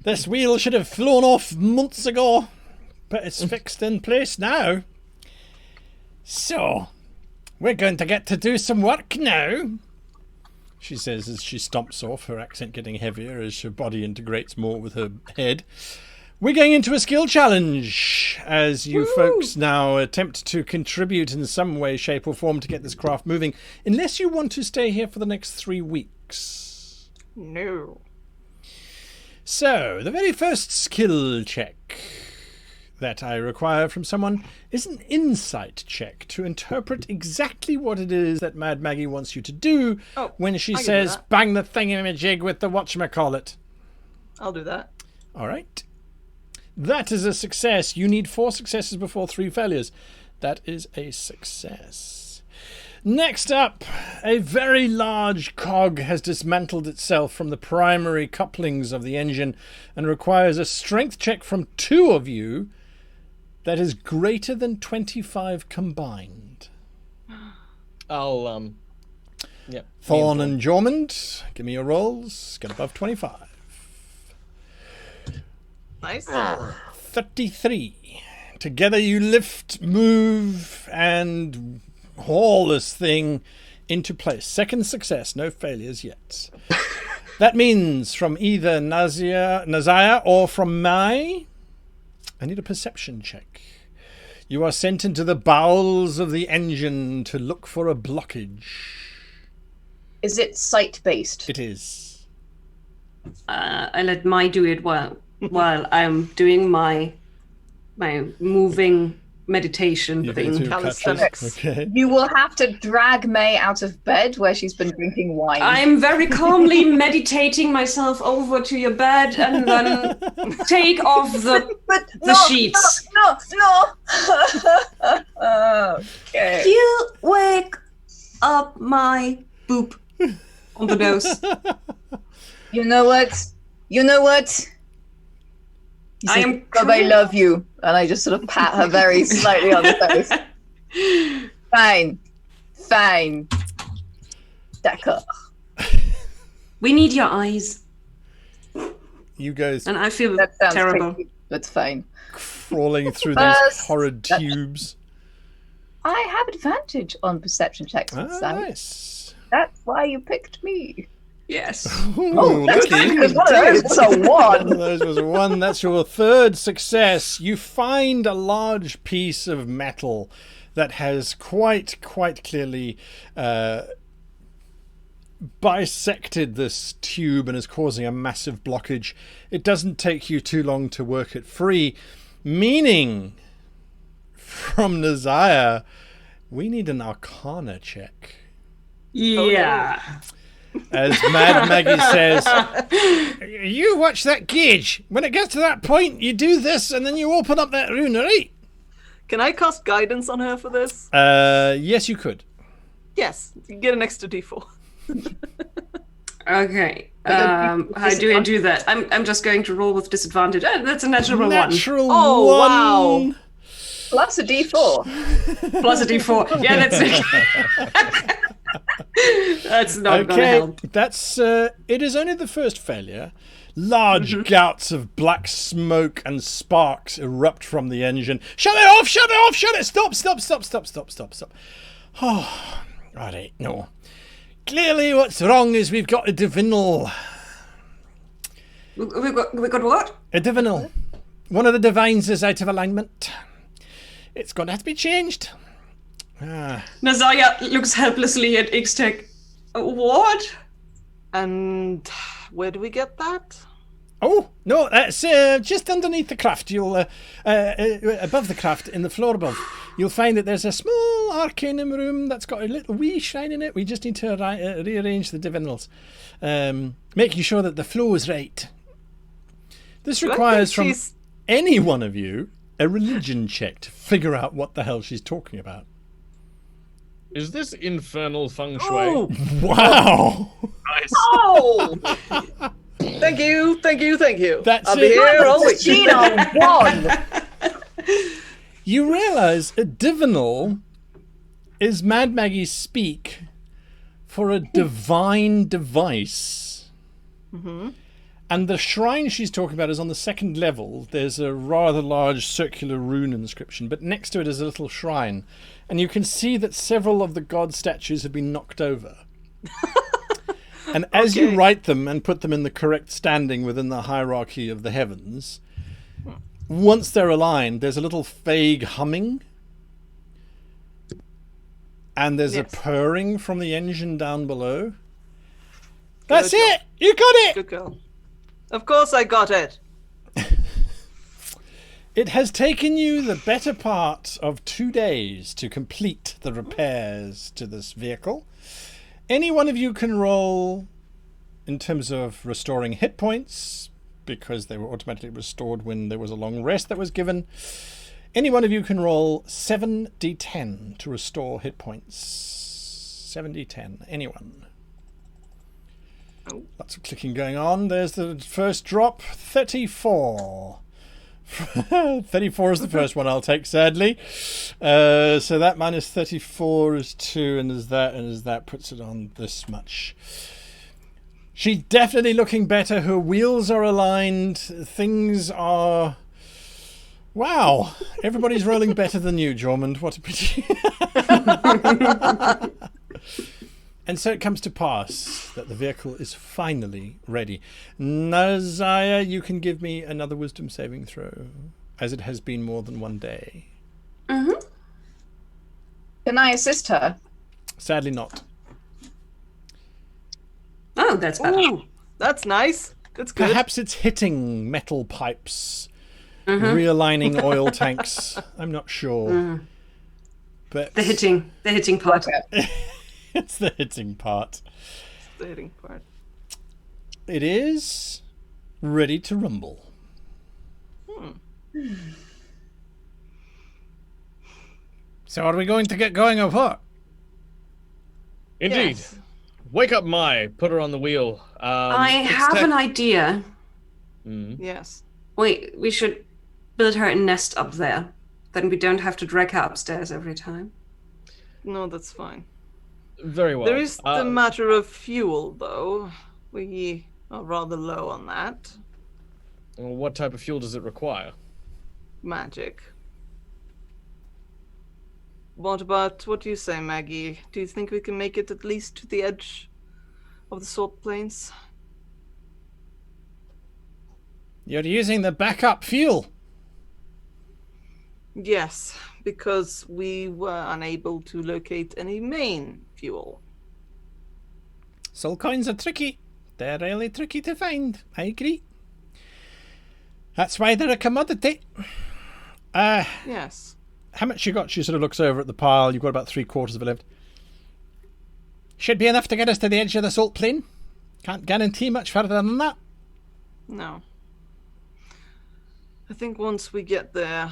This wheel should have flown off months ago, but it's fixed in place now. So, we're going to get to do some work now, she says as she stomps off, her accent getting heavier as her body integrates more with her head. We're going into a skill challenge as you folks now attempt to contribute in some way, shape or form to get this craft moving, unless you want to stay here for the next 3 weeks. No. So, the very first skill check that I require from someone is an insight check to interpret exactly what it is that Mad Maggie wants you to do when she I can do says, that. bang the thingamajig with the whatchamacallit. I'll do that. All right. That is a success. You need 4 successes before 3 failures. That is a success. Next up, a very large cog has dismantled itself from the primary couplings of the engine and requires a strength check from 2 of you that is greater than 25 combined. I'll yeah. Thorn and Jormund, give me your rolls. Get above 25. Nice. 33. Together you lift, move, and haul this thing into place. Second success, no failures yet. That means from either Nazaya or from Mai, I need a perception check. You are sent into the bowels of the engine to look for a blockage. Is it sight-based? It is. I let Mai do it while I'm doing my moving meditation You thing. do Calisthenics. crutches. Okay. You will have to drag May out of bed where she's been drinking wine. I'm very calmly meditating myself over to your bed and then take off the sheets. No. Okay. You wake up my boop on the nose. You know what? You I said, am "Bob, I love you," and I just sort of pat her very slightly on the face. Fine. D'accord. We need your eyes. You guys And I feel That sounds terrible. creepy, but fine. crawling through First, these horrid tubes. I have advantage on perception checks with Sam. Nice. That's why you picked me. Yes. Ooh, That's lucky. good, because one of those was a One of one. those was a one. That's your third success. You find a large piece of metal that has quite clearly bisected this tube and is causing a massive blockage. It doesn't take you too long to work it free, meaning from Nazaya, we need an Arcana check. Yeah. As Mad Maggie says, you watch that gauge. When it gets to that point, you do this and then you open up that rune, right? Can I cast guidance on her for this? Yes, you could. Yes. You get an extra d4. Okay. How do I do that? I'm just going to roll with disadvantage. That's a natural one. Natural Oh, one. wow. Plus a d4. Plus a d4. Yeah, that's it. That's not gonna Okay, help. that's it is only the first failure. Large gouts of black smoke and sparks erupt from the engine. Shut it off! Shut it off! Shut it! Stop! Oh, alright, no. Clearly what's wrong is we've got a divinal. We got what? A divinal. One of the divines is out of alignment. It's going to have to be changed. Nazaya looks helplessly at Ixtec. What? And where do we get that? Oh, no, that's just underneath the craft. You'll, above the craft, in the floor above, you'll find that there's a small arcanum room that's got a little wee shrine in it. We just need to rearrange the divinals, making sure that the flow is right. This requires from any one of you a religion check to figure out what the hell she's talking about. Is this infernal feng shui? Oh, Wow! Nice. oh! Thank you. That's I'll be it. here all week. Gina won. You realise a divinal is Mad Maggie's speak for a divine device. Mm-hmm. And the shrine she's talking about is on the second level. There's a rather large circular rune inscription, but next to it is a little shrine. And you can see that several of the god statues have been knocked over. And as you write them and put them in the correct standing within the hierarchy of the heavens, once they're aligned, there's a little vague humming. And there's a purring from the engine down below. That's it! You got it! Good girl. Of course I got it. It has taken you the better part of 2 days to complete the repairs to this vehicle. Any one of you can roll in terms of restoring hit points, because they were automatically restored when there was a long rest that was given. Any one of you can roll 7d10 to restore hit points. 7d10. Anyone? Lots of clicking going on. There's the first drop. 34. 34 is the first one I'll take, sadly. So that minus 34 is 2, and as that puts it on this much. She's definitely looking better. Her wheels are aligned. Things are... Wow. Everybody's rolling better than you, Jormund. What a pity. And so it comes to pass that the vehicle is finally ready. Nazaya, you can give me another wisdom saving throw, as it has been more than 1 day. Mm-hmm. Can I assist her? Sadly not. Oh, that's better. Ooh, that's nice. That's good. Perhaps it's hitting metal pipes realigning oil tanks. I'm not sure. But The hitting part. it's the hitting part. The hitting part. It is ready to rumble. So are we going to get going or what? Indeed. Yes. Wake up, Mai. Put her on the wheel. I have an idea. Yes. We should build her a nest up there. Then we don't have to drag her upstairs every time. No, that's fine. Very well. There is the matter of fuel, though. We are rather low on that. Well, what type of fuel does it require? Magic. What do you say, Maggie? Do you think we can make it at least to the edge of the Salt Plains? You're using the backup fuel. Yes, because we were unable to locate any main fuel. Soul coins are tricky. They're really tricky to find. I agree. That's why they're a commodity. Yes. How much you got? She sort of looks over at the pile. You've got about 3/4 of it left. Should be enough to get us to the edge of the salt plain. Can't guarantee much further than that. No. I think once we get there,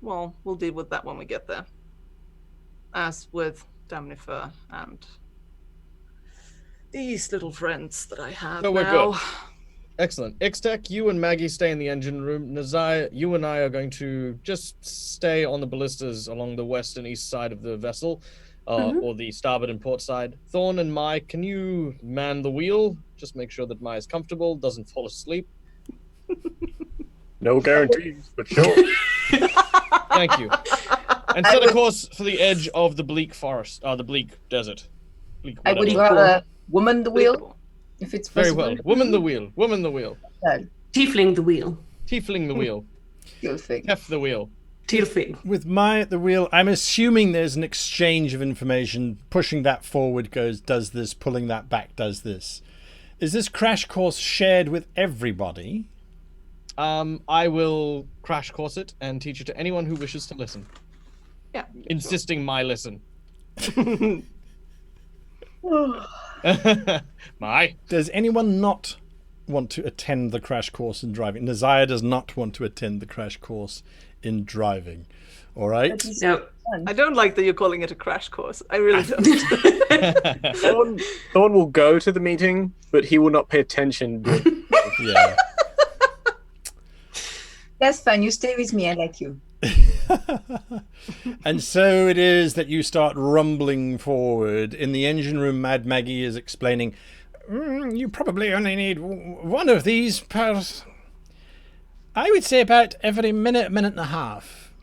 well, we'll deal with that when we get there. As with Damnifer and these little friends that I have So we're now. good. Excellent. Ixtec, you and Maggie stay in the engine room. Nazai, you and I are going to just stay on the ballistas along the west and east side of the vessel, or the starboard and port side. Thorn and Mai, can you man the wheel? Just make sure that Mai is comfortable, doesn't fall asleep. No guarantees, but sure. Thank you. And set a course for the edge of the bleak forest, the bleak desert. Bleak I would whatever. rather woman the wheel, if it's Very possible. well. Woman the wheel. Woman the wheel. No, Tiefling the wheel. Tiefling the wheel. your thing. Hef the wheel. Tiefling. With Mai at the wheel, I'm assuming there's an exchange of information. Pushing that forward goes, does this. Pulling that back does this. Is this crash course shared with everybody? I will crash course it and teach it to anyone who wishes to listen. Yeah. Insisting Mai listen. Mai. Does anyone not want to attend the crash course in driving? Nazaya does not want to attend the crash course in driving. All right? No. I don't like that you're calling it a crash course. I really don't. Thorn will go to the meeting, but he will not pay attention. Yeah. That's fine. You stay with me. I like you. And so it is that you start rumbling forward. In the engine room, Mad Maggie is explaining, you probably only need one of these per... I would say about every minute and a half.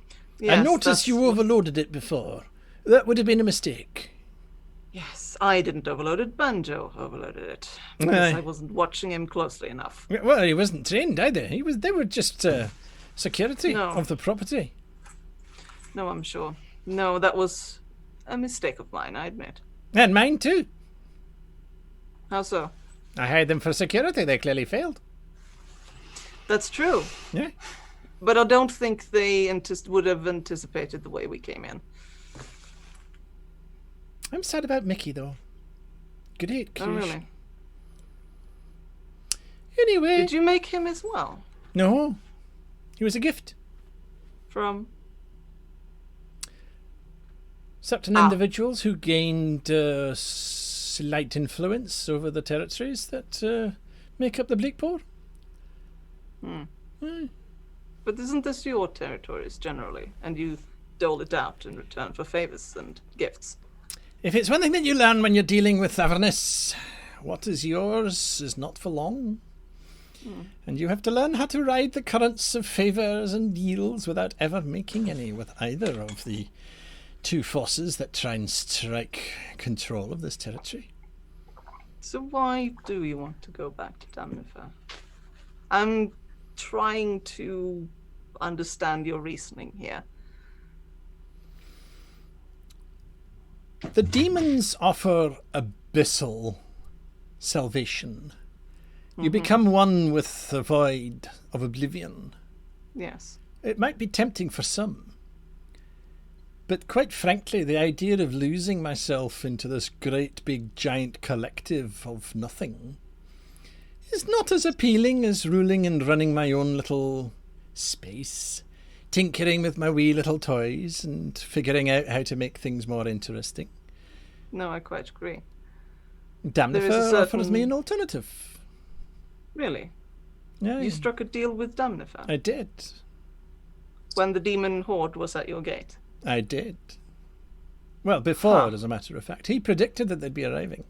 I noticed you overloaded it before. That would have been a mistake. Yes, I didn't overload it. Banjo overloaded it. Because I wasn't watching him closely enough. Well, he wasn't trained either. They were just security No. of the property. No, I'm sure. No, that was a mistake of mine, I admit. And mine too. How so? I hired them for security. They clearly failed. That's true. Yeah. But I don't think they would have anticipated the way we came in. I'm sad about Mickey though. Great Oh, creation. really? Anyway. Did you make him as well? No. He was a gift. From? Certain individuals who gained slight influence over the territories that make up the Bleakport. But isn't this your territories generally? And you dole it out in return for favors and gifts. If it's one thing that you learn when you're dealing with Avernus, what is yours is not for long. And you have to learn how to ride the currents of favours and deals without ever making any with either of the two forces that try and strike control of this territory. So why do you want to go back to Damnifer? I'm trying to understand your reasoning here. The demons offer abyssal salvation. You become one with the void of oblivion. Yes. It might be tempting for some. But quite frankly, the idea of losing myself into this great big giant collective of nothing is not as appealing as ruling and running my own little space, tinkering with my wee little toys and figuring out how to make things more interesting. No, I quite agree. Damnifer offers me an alternative. Really? Yeah, You struck a deal with Damnifer I did. when the demon horde was at your gate. I did. Well, before, as a matter of fact. He predicted that they'd be arriving.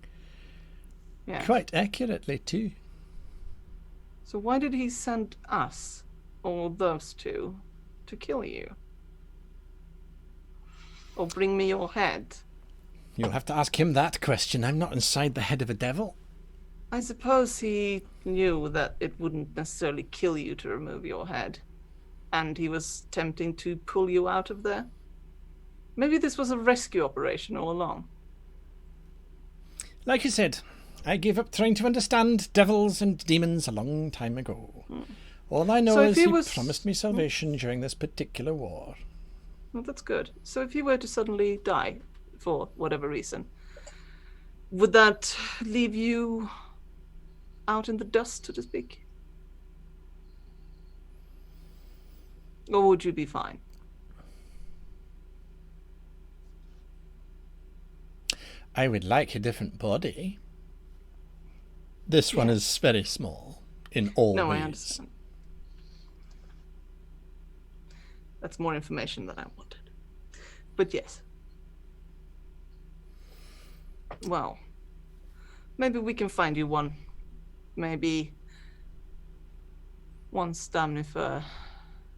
Yeah. Quite accurately, too. So why did he send us, or those two, to kill you? Or bring me your head? You'll have to ask him that question. I'm not inside the head of a devil. I suppose he knew that it wouldn't necessarily kill you to remove your head, and he was attempting to pull you out of there. Maybe this was a rescue operation all along. Like you said, I gave up trying to understand devils and demons a long time ago. All I know So if is he he was- promised me salvation during this particular war. Well, that's good. So if you were to suddenly die, for whatever reason, would that leave you out in the dust, so to speak? Or would you be fine? I would like a different body. This one is very small in all No, ways. I understand. That's more information than I wanted. But yes. Well, maybe we can find you one. Maybe once Damnifer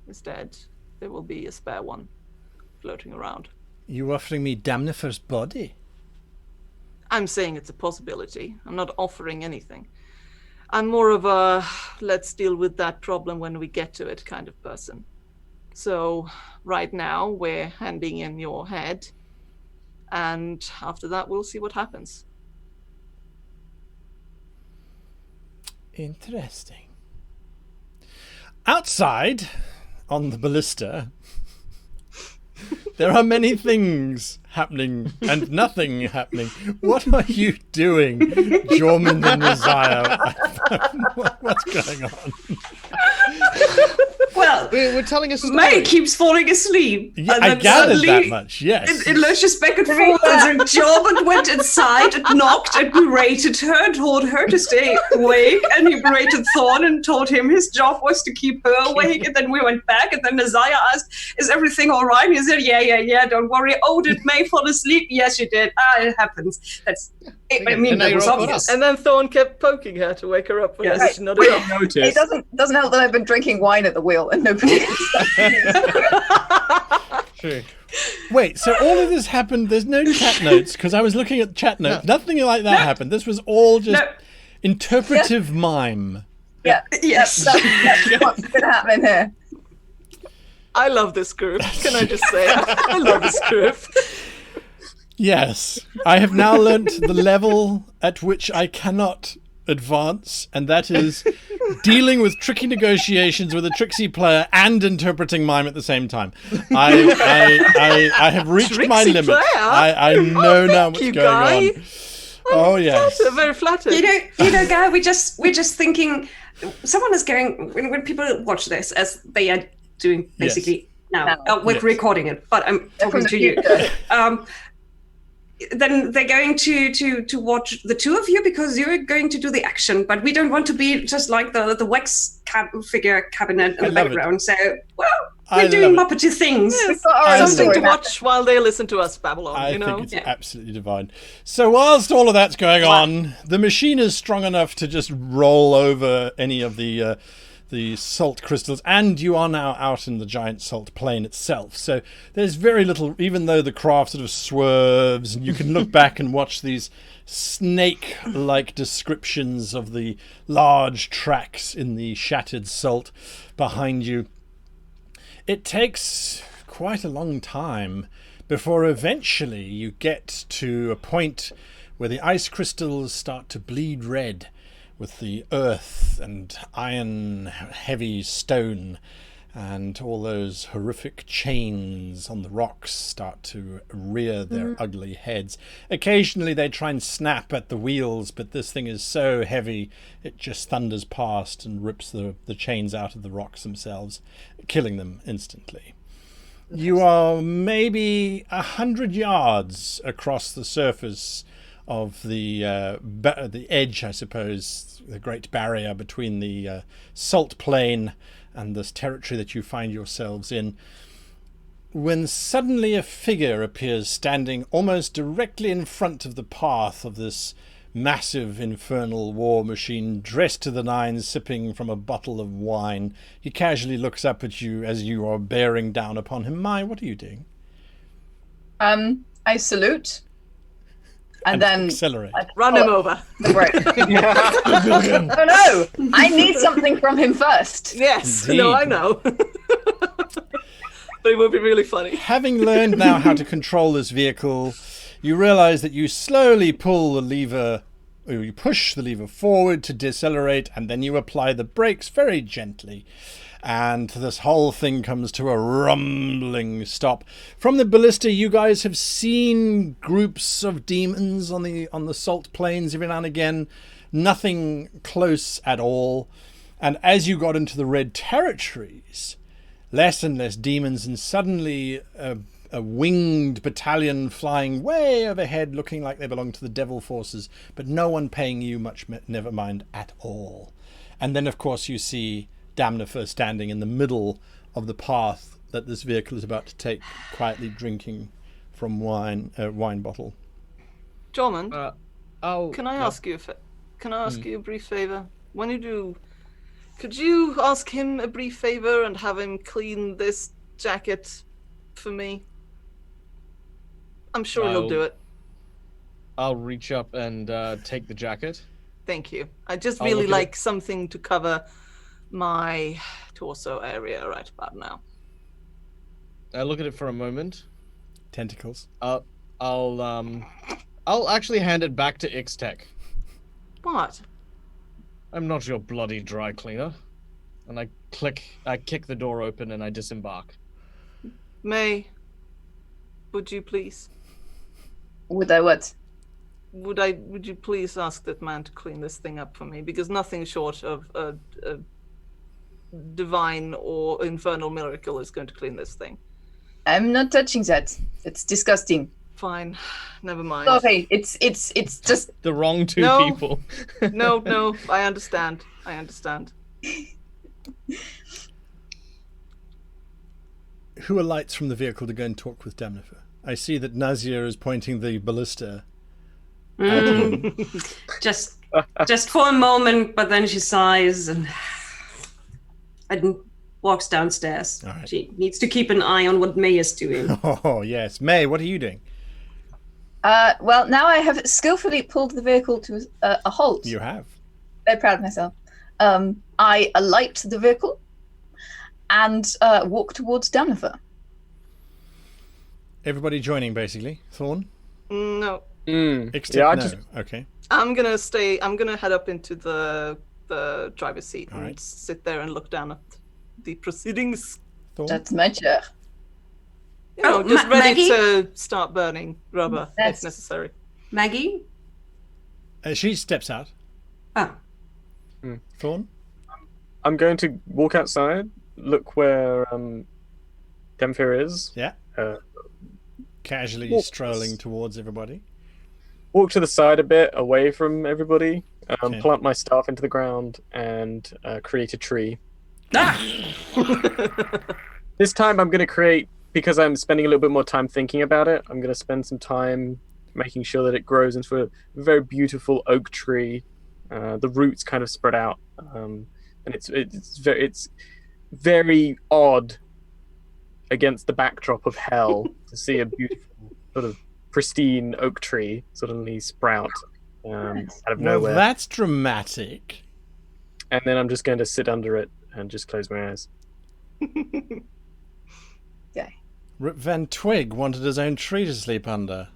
is dead, there will be a spare one floating around. You offering me Damnifer's body? I'm saying it's a possibility. I'm not offering anything. I'm more of a let's deal with that problem when we get to it kind of person. So right now we're handing in your head, and after that we'll see what happens. Interesting. Outside, on the ballista, there are many things happening and nothing happening. What are you doing, Jormund and Messiah? What's going on? Well, We're telling a story. May keeps falling asleep. Yeah, and I then gathered that suddenly much, yes. It lurches back and forth, and then Jormund went inside and knocked and berated her and told her to stay awake, and he berated Thorn and told him his job was to keep her awake, and then we went back, and then Isaiah asked, is everything all right? And he said, yeah, don't worry. Oh, did May fall asleep? Yes, she did. It happens. I mean, And now that you're was all caught obvious. And then Thorn kept poking her to wake her up when Yes. she nodded off. Notice. It doesn't help that I've been drinking wine at the wheel and nobody. True. Wait, so all of this happened, there's no chat notes, because I was looking at chat notes. Nothing like that happened. This was all just No. interpretive mime. Yeah, Yes. that's what's been happening here. I love this group. Can I just say? I love this group. Yes, I have now learnt the level at which I cannot advance, and that is dealing with tricky negotiations with a tricksy player and interpreting mime at the same time. I have reached my Tricksy limit. player? I know now thank what's you, going Guy. on. Oh yes. Flattered, very flattered. You know, Guy, we're just thinking. Someone is going when people watch this, as they are doing basically now. We're Yes. recording it, but I'm They're from talking the to you. future. Then they're going to watch the two of you because you're going to do the action, but we don't want to be just like the wax figure cabinet in I the love it. background. So, well, I we're doing love Muppety things. We've got our I own love Something story to now. watch while they listen to us babble on, I you know? think it's Yeah. absolutely divine. So whilst all of that's going on, the machine is strong enough to just roll over any of the salt crystals, and you are now out in the giant salt plain itself. So there's very little, even though the craft sort of swerves, and you can look back and watch these snake-like descriptions of the large tracks in the shattered salt behind you. It takes quite a long time before eventually you get to a point where the ice crystals start to bleed red with the earth and iron heavy stone and all those horrific chains on the rocks start to rear their ugly heads. Occasionally they try and snap at the wheels, but this thing is so heavy it just thunders past and rips the chains out of the rocks themselves, killing them instantly. You are maybe 100 yards across the surface of the edge, I suppose, the great barrier between the salt plain and this territory that you find yourselves in, when suddenly a figure appears standing almost directly in front of the path of this massive infernal war machine, dressed to the nines, sipping from a bottle of wine. He casually looks up at you as you are bearing down upon him. Mai, what are you doing? I salute. And then accelerate. Run him over. Right. Oh no! I need something from him first. Yes. Indeed. No, I know. But it would be really funny. Having learned now how to control this vehicle, you realize that you slowly pull the lever, or you push the lever forward to decelerate, and then you apply the brakes very gently. And this whole thing comes to a rumbling stop. From the ballista, you guys have seen groups of demons on the salt plains every now and again. Nothing close at all. And as you got into the red territories, less and less demons, and suddenly a winged battalion flying way overhead, looking like they belong to the devil forces, but no one paying you much never mind at all. And then, of course, you see Damnifer standing in the middle of the path that this vehicle is about to take, quietly drinking from wine bottle. Jormund, can I yeah. ask you a brief favor? When you do, could you ask him a brief favor and have him clean this jacket for me? I'm sure he'll do it. I'll reach up and take the jacket. Thank you. I just I'll really look at like something to cover my torso area right about now. I look at it for a moment. Tentacles. I'll actually hand it back to Ixtech. What? I'm not your bloody dry cleaner. And I kick the door open and I disembark. May, would you please? Would I what? Would you please ask that man to clean this thing up for me? Because nothing short of a divine or infernal miracle is going to clean this thing. I'm not touching that. It's disgusting. Fine, never mind. Sorry, it's just The wrong two No. people. No, I understand. Who alights from the vehicle to go and talk with Damnifer? I see that Nazir is pointing the ballista. Just for a moment, but then she sighs and walks downstairs. All right. She needs to keep an eye on what May is doing. Oh, yes. May, what are you doing? well, now I have skillfully pulled the vehicle to a halt. You have. Very proud of myself. I alight the vehicle and walk towards Damnifer. Everybody joining, basically. Thorn? No, Ixtec, Yeah, I no. just- Okay. I'm gonna head up into the driver's seat and Alright. sit there and look down at the proceedings. Thorn? That's my chair. You know, Oh, just ready Maggie? to start burning rubber That's- if necessary. Maggie? She steps out. Oh. Thorn? I'm going to walk outside, look where Demphir is, Yeah. Casually Walk- strolling towards everybody. walk to the side a bit, away from everybody, Okay. plant my staff into the ground, and create a tree. Ah! This time I'm going to create, because I'm spending a little bit more time thinking about it, I'm going to spend some time making sure that it grows into a very beautiful oak tree. The roots kind of spread out, and it's very odd against the backdrop of hell to see a beautiful sort of pristine oak tree suddenly sprout out of Well, nowhere. that's dramatic. And then I'm just going to sit under it and just close my eyes. Rip Van Twig wanted his own tree to sleep under.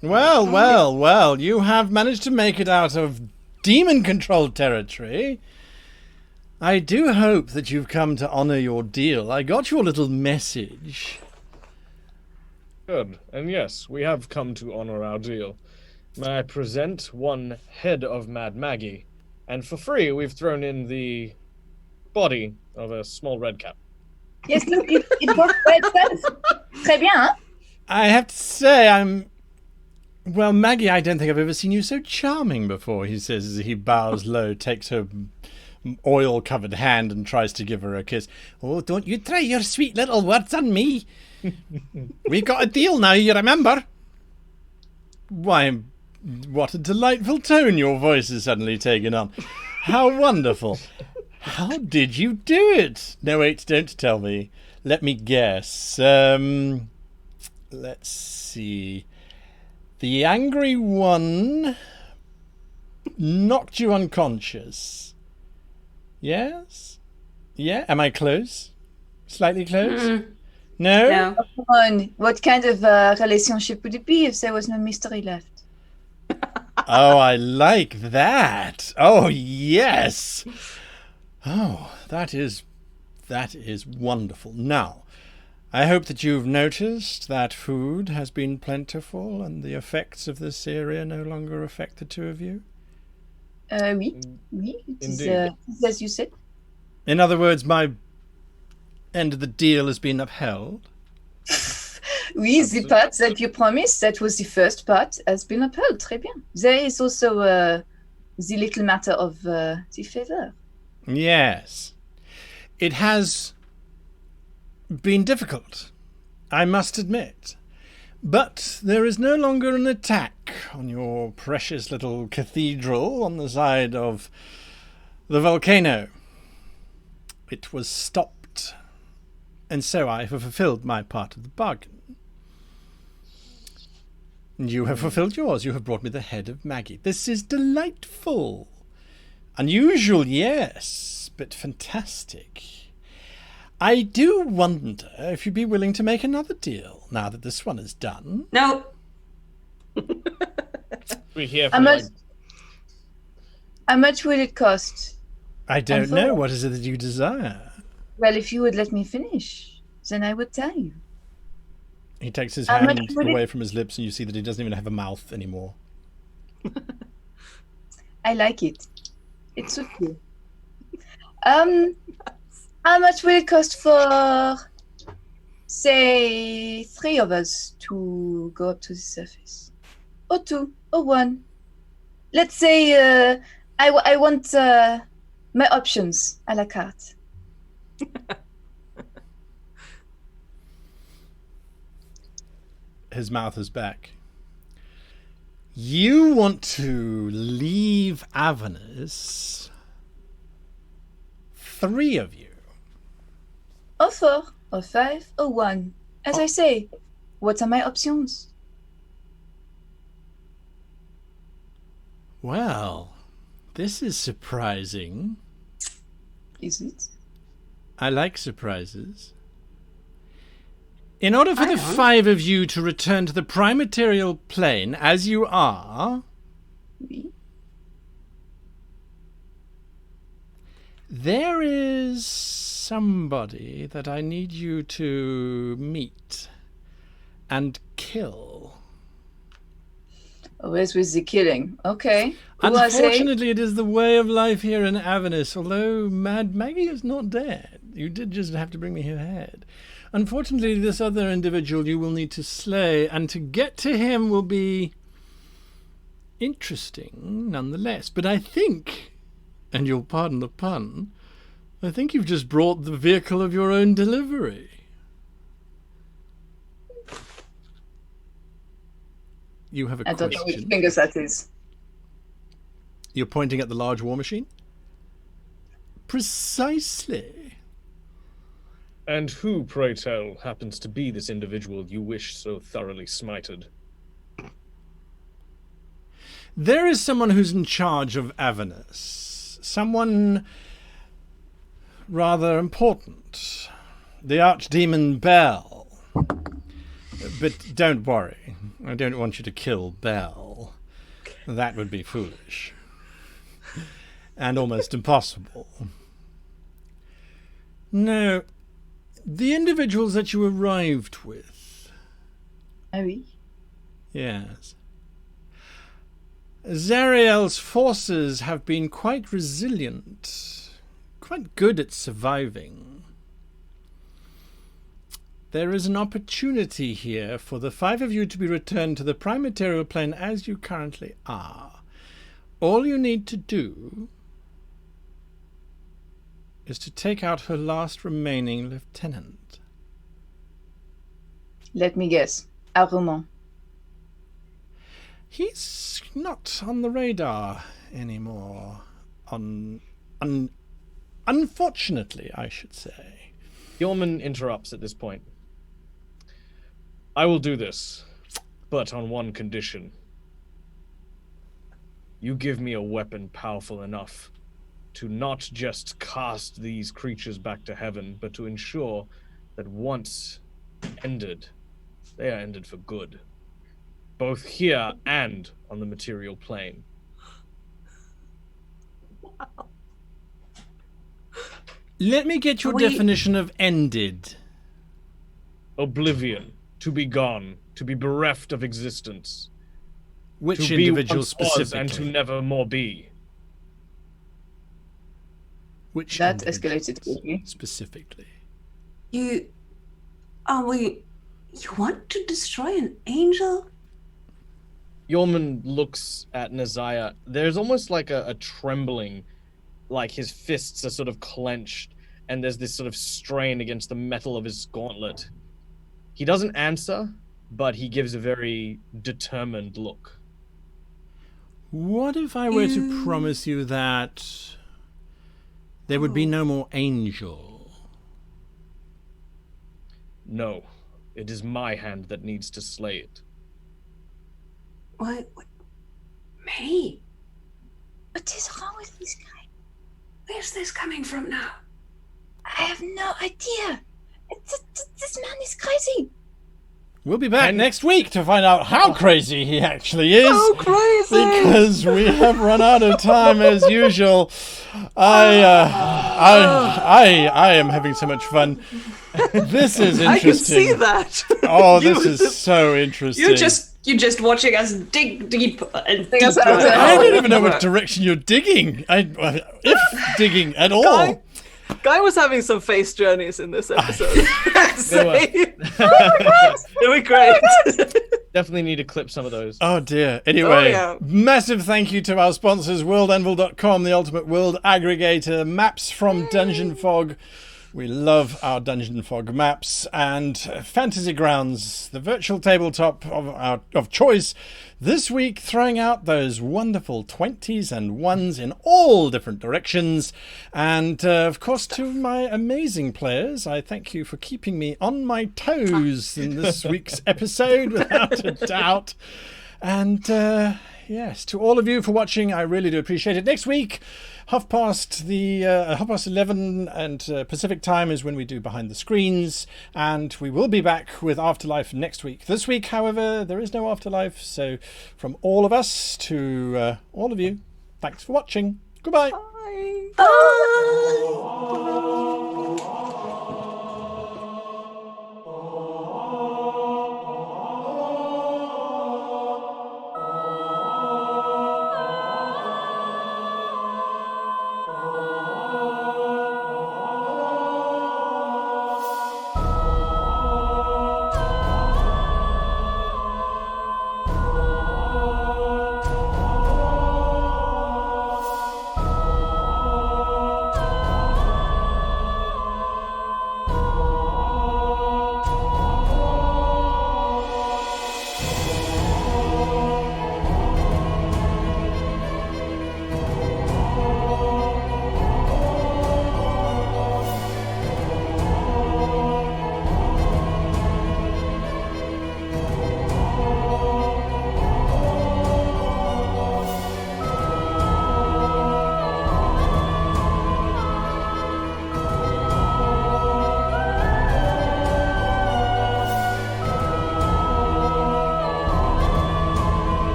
Well, you have managed to make it out of demon-controlled territory. I do hope that you've come to honor your deal. I got your little message. Good. And yes, we have come to honor our deal. May I present one head of Mad Maggie? And for free, we've thrown in the body of a small red cap. Yes, look, it works by itself. Très bien, hein? I have to say, Well, Maggie, I don't think I've ever seen you so charming before, he says as he bows low, takes her oil-covered hand and tries to give her a kiss. Oh, don't you try your sweet little words on me. We've got a deal now, you remember? Why, what a delightful tone your voice has suddenly taken on. How wonderful. How did you do it? No, wait, don't tell me. Let me guess. Let's see. The angry one knocked you unconscious. Yes? Yeah? Am I close? Slightly close? No? No. Come on, what kind of relationship would it be if there was no mystery left? Oh, I like that. Oh, yes. Oh, that is wonderful. Now, I hope that you've noticed that food has been plentiful and the effects of this area no longer affect the two of you. Oui, it is Indeed. as you said. In other words, my end of the deal has been upheld. Oui, the part that you promised, that was the first part, has been upheld. Très bien. There is also the little matter of the favor. Yes. It has been difficult, I must admit. But there is no longer an attack on your precious little cathedral on the side of the volcano. It was stopped, and so I have fulfilled my part of the bargain. And you have fulfilled yours. You have brought me the head of Maggie. This is delightful. Unusual, yes, but fantastic. I do wonder if you'd be willing to make another deal now that this one is done. No. We hear How from much will it cost? I don't And for know. what? What is it that you desire? Well, if you would let me finish, then I would tell you. He takes his How much hand would it- away from his lips, and you see that he doesn't even have a mouth anymore. I like it. It's so cool. How much will it cost for, say, 3 of us to go up to the surface? Or 2, or 1. Let's say I want my options à la carte. His mouth is back. You want to leave Avernus? 3 of you. Or 4, or 5, or 1. As I say, what are my options? Well, this is surprising. Is it? I like surprises. In order for I the don't. 5 of you to return to the prime material plane as you are, Oui. there is somebody that I need you to meet and kill. Always with the killing. Okay. Who I say? Unfortunately, it is the way of life here in Avernus, although Mad Maggie is not dead. You did just have to bring me her head. Unfortunately, this other individual you will need to slay, and to get to him will be interesting nonetheless. But I think, and you'll pardon the pun, I think you've just brought the vehicle of your own delivery. You have a I don't know which question. fingers that is. You're pointing at the large war machine? Precisely. And who, pray tell, happens to be this individual you wish so thoroughly smited? There is someone who's in charge of Avernus. Someone rather important. The Archdemon Bell. But don't worry. I don't want you to kill Bell. That would be foolish. And almost impossible. No, the individuals that you arrived with. Ah oui. Yes. Zariel's forces have been quite resilient, quite good at surviving. There is an opportunity here for the 5 of you to be returned to the prime material plane as you currently are. All you need to do is to take out her last remaining lieutenant. Let me guess. Armand. He's not on the radar anymore. Unfortunately, I should say. Yeoman interrupts at this point. I will do this, but on one condition. You give me a weapon powerful enough to not just cast these creatures back to heaven, but to ensure that once ended, they are ended for good. Both here and on the material plane. Let me get your definition of ended. Oblivion. To be gone. To be bereft of existence. Which to individual be once was specifically? and to never more be. Which That individual escalated quickly. specifically? You want to destroy an angel? Yeoman looks at Naziah. There's almost like a trembling, like his fists are sort of clenched, and there's this sort of strain against the metal of his gauntlet. He doesn't answer, but he gives a very determined look. What if I were to promise you that there would be no more angel? No, it is my hand that needs to slay it. What? Me? What is wrong with this guy? Where's this coming from now? I have no idea. This man is crazy. We'll be back next week to find out how crazy he actually is. So crazy! Because we have run out of time as usual. I am having so much fun. This is interesting. I can see that. Oh, this is so interesting. You're just watching us dig deep and Dig us deeper. out. I don't even know which direction you're digging. If digging at all. Guy was having some face journeys in this episode. They It'll be great. Definitely need to clip some of those. Oh dear. Anyway, yeah. massive thank you to our sponsors, worldanvil.com, the ultimate world aggregator, maps from Dungeon Fog. We love our Dungeon Fog maps, and Fantasy Grounds, the virtual tabletop of choice. This week, throwing out those wonderful 20s and 1s in all different directions. And, of course, to my amazing players, I thank you for keeping me on my toes in this week's episode, without a doubt. And, yes, to all of you for watching, I really do appreciate it. Next week, half past 11 and Pacific time is when we do Behind the Screens, and we will be back with Afterlife next week. This week, however, there is no Afterlife, so from all of us to all of you, thanks for watching. Goodbye. Bye. Bye.